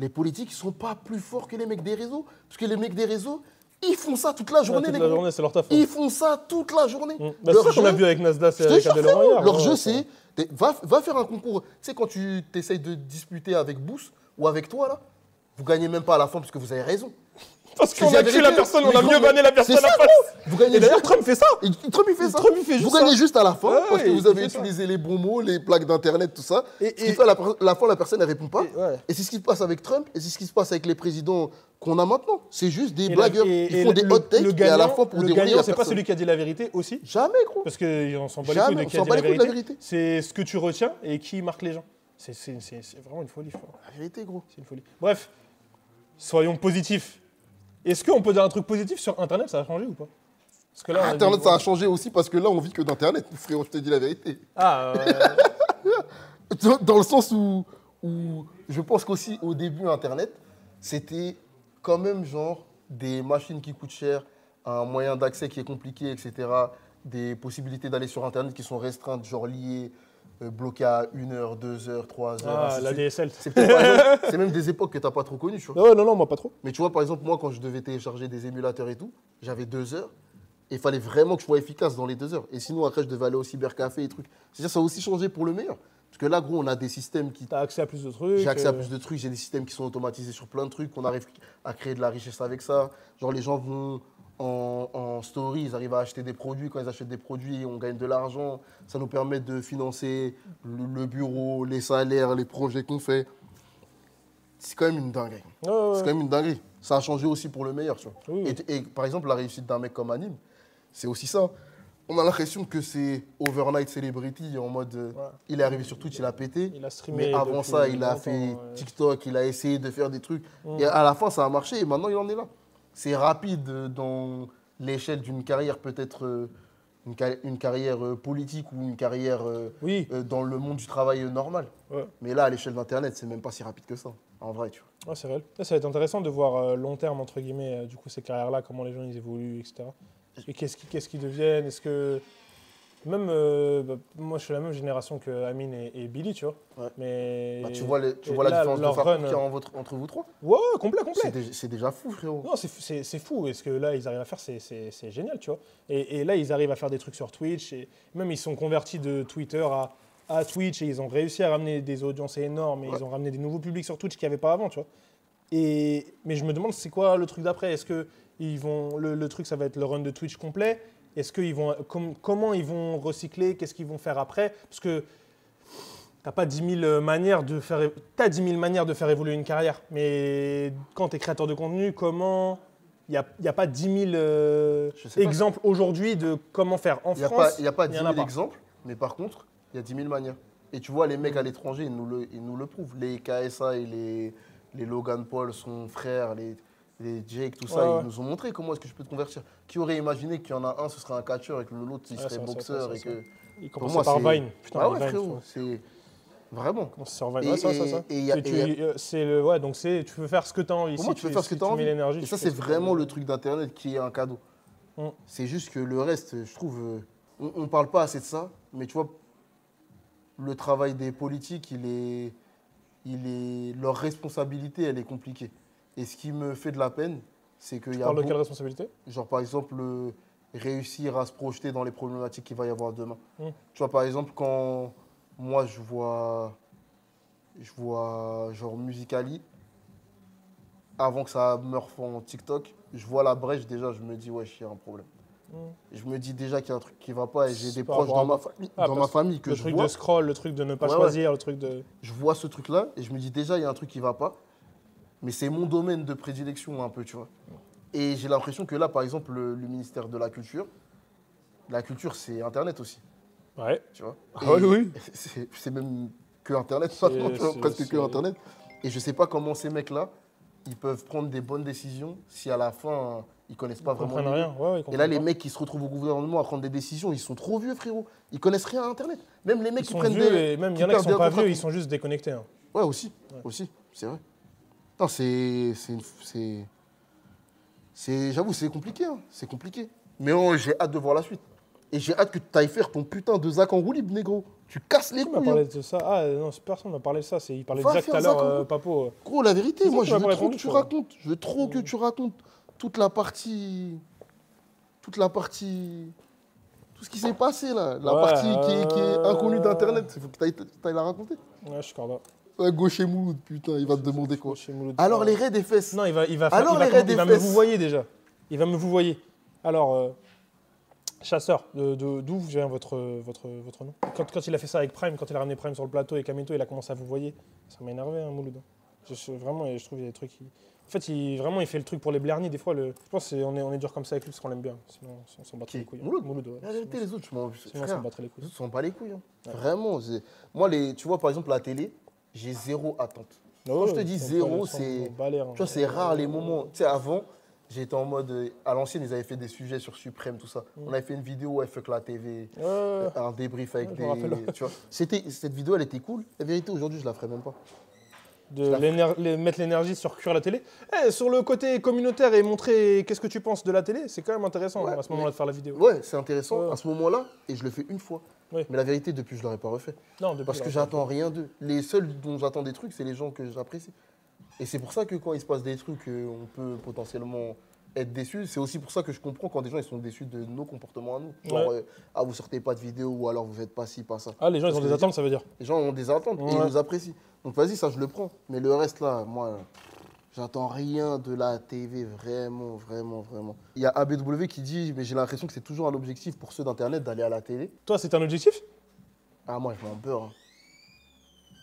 les politiques ne sont pas plus forts que les mecs des réseaux. Parce que les mecs des réseaux, ils font ça toute la journée. Toute la journée, c'est leur taf. Ils font ça toute la journée. C'est ça qu'on a vu avec Nasdaq et avec Adèle Royard. Leur jeu, c'est... Va faire un concours. Tu sais, quand tu essayes de disputer avec Boost ou avec toi, là, vous gagnez même pas à la fin parce que vous avez raison. Parce qu'on a tué la personne, on a mieux banné la personne à la face. Et d'ailleurs, Trump fait ça. Trump, il fait ça. Vous gagnez juste à la fin parce que vous avez utilisé les bons mots, les plaques d'internet, tout ça. Ce qui fait à la fin, la personne ne répond pas. Et c'est ce qui se passe avec Trump et c'est ce qui se passe avec les présidents qu'on a maintenant. C'est juste des blagueurs. Ils font des hot takes et à la fin, pour dérouiller, le gagnant, c'est pas celui qui a dit la vérité aussi. Jamais, gros. Parce qu'on s'en bat les couilles de qui a dit la vérité. C'est ce que tu retiens et qui marque les gens. C'est vraiment une folie. La vérité, gros. C'est une folie. Bref, soyons positifs. Est-ce qu'on peut dire un truc positif sur Internet, ça a changé ou pas? Parce que là, Internet, ça a changé aussi parce que là, on vit que d'Internet, frérot, je te dis la vérité. Dans le sens où je pense qu'aussi, au début, Internet, c'était quand même genre des machines qui coûtent cher, un moyen d'accès qui est compliqué, etc. Des possibilités d'aller sur Internet qui sont restreintes, genre liées, bloquées à 1 heure, 2 heures, 3 heures. Ah, la DSL. C'est même des époques que tu n'as pas trop connues, tu vois. Non, moi pas trop. Mais tu vois, par exemple, moi, quand je devais télécharger des émulateurs et tout, j'avais 2 heures. Et il fallait vraiment que je sois efficace dans les 2 heures. Et sinon, après, je devais aller au cybercafé et trucs. C'est-à-dire, ça a aussi changé pour le meilleur. Parce que là, gros, on a des systèmes qui... Tu as accès à plus de trucs. J'ai accès à plus de trucs. J'ai des systèmes qui sont automatisés sur plein de trucs. On arrive à créer de la richesse avec ça. Genre, les gens vont en story, ils arrivent à acheter des produits. Quand ils achètent des produits, on gagne de l'argent. Ça nous permet de financer le bureau, les salaires, les projets qu'on fait. C'est quand même une dinguerie. C'est quand même une dinguerie. Ça a changé aussi pour le meilleur, tu vois. Et par exemple, la réussite d'un mec comme Anime, c'est aussi ça. On a l'impression que c'est overnight celebrity, en mode il est arrivé sur Twitch, il a pété. Il a streamé. Mais avant ça, il a fait TikTok, il a essayé de faire des trucs. Et à la fin, ça a marché et maintenant, il en est là. C'est rapide dans l'échelle d'une carrière, peut-être une carrière politique ou une carrière dans le monde du travail normal. Mais là, à l'échelle d'Internet, c'est même pas si rapide que ça. En vrai, tu vois. Ouais, c'est réel. Ça va être intéressant de voir long terme, entre guillemets, du coup, ces carrières-là, comment les gens ils évoluent, etc. Et qu'est-ce qu'ils deviennent. Est-ce que. Même. Moi, je suis la même génération que Amine et Billy, tu vois. Ouais. Mais. Bah, tu vois la là, différence de leur parcours run, qu'il y a entre vous trois. Ouais, complet. C'est déjà fou, frérot. Non, c'est fou. Et ce que là, ils arrivent à faire, c'est génial, tu vois. Et là, ils arrivent à faire des trucs sur Twitch. Et même, ils sont convertis de Twitter à Twitch. Et ils ont réussi à ramener des audiences énormes. Et ils ont ramené des nouveaux publics sur Twitch qu'il n'y avait pas avant, tu vois. Mais je me demande, c'est quoi le truc d'après? Est-ce que le truc, ça va être le run de Twitch complet? Est-ce qu'ils vont, comment ils vont recycler? Qu'est-ce qu'ils vont faire après? Parce que t'as pas 10 000 manières de faire... T'as 10 000 manières de faire évoluer une carrière. Mais quand tu es créateur de contenu, comment... Il n'y a pas 10 000 exemples aujourd'hui de comment faire. En France, il n'y a pas 10 000 exemples, mais par contre, il y a 10 000 manières. Et tu vois, les mecs à l'étranger, ils nous le prouvent. Les KSA et les Logan Paul, son frère, les Jake, tout ça, ils nous ont montré comment est-ce que je peux te convertir. Qui aurait imaginé qu'il y en a un, ce serait un catcheur et que l'autre, il serait boxeur et que... Il commence par Vine. Putain, ah ouais, frérot, c'est... Vraiment. Sur Vine. Donc tu peux faire ce que tu as envie. Pour moi, tu peux faire ce que tu as envie. Et ça, c'est vraiment le truc d'Internet qui est un cadeau. C'est juste que le reste, je trouve... On ne parle pas assez de ça, mais tu vois, le travail des politiques, leur responsabilité, elle est compliquée. Et ce qui me fait de la peine, c'est qu'il y a... Tu parles de quelle responsabilité? Genre, par exemple, réussir à se projeter dans les problématiques qu'il va y avoir demain. Tu vois, par exemple, quand moi, je vois genre Musical.ly, avant que ça meure en TikTok, je vois la brèche, déjà, je me dis, ouais, il y a un problème. Je me dis déjà qu'il y a un truc qui ne va pas et j'ai des proches dans ma famille que je vois. Le truc de scroll, le truc de ne pas choisir, le truc de... Je vois ce truc-là et je me dis déjà, il y a un truc qui ne va pas. Mais c'est mon domaine de prédilection un peu, tu vois. Et j'ai l'impression que là, par exemple, le ministère de la Culture, c'est Internet aussi. Ouais. Tu vois. Oui. C'est même que Internet, presque que Internet. Et je ne sais pas comment ces mecs-là, ils peuvent prendre des bonnes décisions si à la fin, ils ne connaissent pas vraiment. Rien. Et là, les mecs qui se retrouvent au gouvernement à prendre des décisions, ils sont trop vieux, frérot. Ils ne connaissent rien à Internet. Même les mecs qui prennent des... Même il y en a qui ne sont pas vieux, ils sont juste déconnectés. Hein. Ouais, aussi, c'est vrai. Non, j'avoue, c'est compliqué. Hein. C'est compliqué. Mais j'ai hâte de voir la suite. Et j'ai hâte que tu ailles faire ton putain de Zach en roue libre, négro. Tu casses les couilles. Qui m'a parlé de ça? Ah non, personne m'a parlé de ça. Il parlait de Zach tout à l'heure, Papo. Gros, la vérité, moi, je veux trop que tu racontes. Je veux trop que tu racontes toute la partie... Tout ce qui s'est passé, là. La partie qui est inconnue d'Internet. Il faut que tu ailles la raconter. Ouais, je suis corda. Ouais, gaucher Mouloud, putain, il va te demander quoi. Alors les raies des fesses. Non, il va me vous voyez déjà. Il va me vous voyez. Alors, Chasseur, d'où vient votre nom? Quand il a fait ça avec Prime, quand il a ramené Prime sur le plateau et Kamento, il a commencé à vous voyer. Ça m'a énervé, hein, Mouloud. Vraiment, je trouve qu'il y a des trucs... En fait, il fait le truc pour les blernis. Des fois, je pense qu'on est dur comme ça avec lui parce qu'on l'aime bien. Sinon, on s'en battrait les couilles. Mouloud, ouais. La vérité, les autres, sinon, on s'en battrait les couilles. Les autres, s'en bat les couilles. Hein. Ouais. Vraiment. Moi, tu vois, par exemple, la télé, j'ai zéro attente. Quand je te dis zéro, c'est... Tu vois, c'est rare les moments... Tu sais, avant, j'étais en mode... À l'ancienne, ils avaient fait des sujets sur Suprême, tout ça. On avait fait une vidéo où elle fait que la TV, un débrief avec des... Tu vois, cette vidéo, elle était cool. La vérité, aujourd'hui, je la ferais même pas. Mettre l'énergie sur cuire la télé. Sur le côté communautaire et montrer qu'est-ce que tu penses de la télé, c'est quand même intéressant à ce moment-là de faire la vidéo. Ouais, c'est intéressant à ce moment-là, et je le fais une fois. Mais la vérité, depuis, je ne l'aurais pas refait. Non, parce que j'attends rien d'eux. Les seuls dont j'attends des trucs, c'est les gens que j'apprécie. Et c'est pour ça que quand il se passe des trucs, on peut potentiellement être déçu. C'est aussi pour ça que je comprends quand des gens ils sont déçus de nos comportements à nous. Genre, vous sortez pas de vidéo ou alors vous faites pas ci, pas ça. Ah, les gens, ils ont des attentes, ça veut dire. Les gens ont des attentes et ils nous apprécient. Donc vas-y, ça, je le prends. Mais le reste, là, moi, j'attends rien de la TV, vraiment, vraiment, vraiment. Il y a ABW qui dit, mais j'ai l'impression que c'est toujours un objectif pour ceux d'Internet d'aller à la télé. Toi, c'est un objectif? Ah, moi, je m'en beurre. Hein.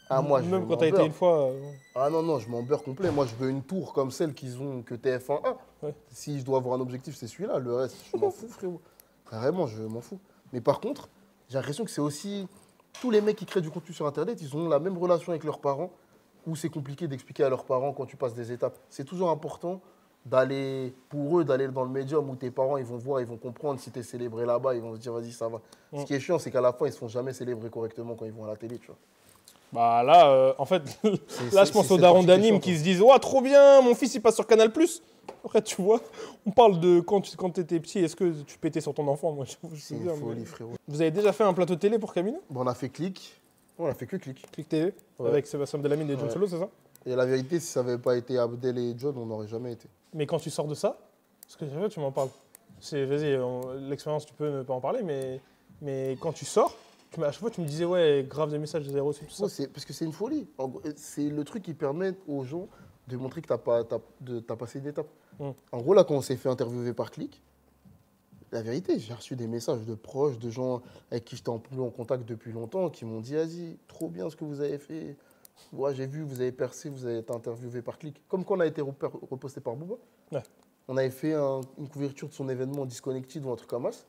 Ah, moi, même quand t'as été une fois. Ah non, je m'en beurre complet. Moi, je veux une tour comme celle qu'ils ont que TF1 a. Si je dois avoir un objectif, c'est celui-là. Le reste, je m'en fous, frérot. Vraiment, je m'en fous. Mais par contre, j'ai l'impression que c'est aussi... Tous les mecs qui créent du contenu sur Internet, ils ont la même relation avec leurs parents, où c'est compliqué d'expliquer à leurs parents quand tu passes des étapes. C'est toujours important d'aller dans le médium où tes parents, ils vont voir, ils vont comprendre si tu es célébré là-bas, ils vont se dire, vas-y, ça va. Ce qui est chiant, c'est qu'à la fin, ils ne se font jamais célébrer correctement quand ils vont à la télé, tu vois. Bah là, en fait, là je pense aux darons d'anime qui se disent « Oh, trop bien, mon fils il passe sur Canal+. » Après, tu vois, on parle de quand tu étais petit, est-ce que tu pétais sur ton enfant? Moi, c'est une folie, frérot. Vous avez déjà fait un plateau télé pour Camino? Bon, on a fait Click. On a fait que Click. Click TV, avec Sébastien Delamine et John Solo, c'est ça? Et la vérité, si ça n'avait pas été Abdel et John, on n'aurait jamais été. Mais quand tu sors de ça, parce que tu m'en parles. Vas-y, l'expérience, tu peux ne pas en parler, mais quand tu sors, à chaque fois, tu me disais, ouais, grave des messages, des reçus, tout ça. Parce que c'est une folie. C'est le truc qui permet aux gens de montrer que t'as passé une étape. En gros, là, quand on s'est fait interviewer par Click, la vérité, j'ai reçu des messages de proches, de gens avec qui j'étais plus en contact depuis longtemps, qui m'ont dit, vas-y, trop bien ce que vous avez fait. Ouais, j'ai vu, vous avez percé, vous avez été interviewé par Click. Comme quand on a été reposté par Booba. Ouais. On avait fait une couverture de son événement Disconnected ou un truc comme ça.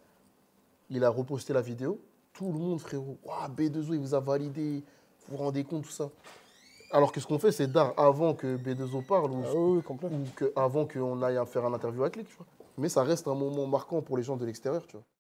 Il a reposté la vidéo. Tout le monde, frérot, wow, B2O, il vous a validé, vous vous rendez compte, tout ça. Alors que ce qu'on fait, c'est d'art avant que B2O parle ou avant qu'on aille faire un interview avec Click, tu vois. Mais ça reste un moment marquant pour les gens de l'extérieur, tu vois.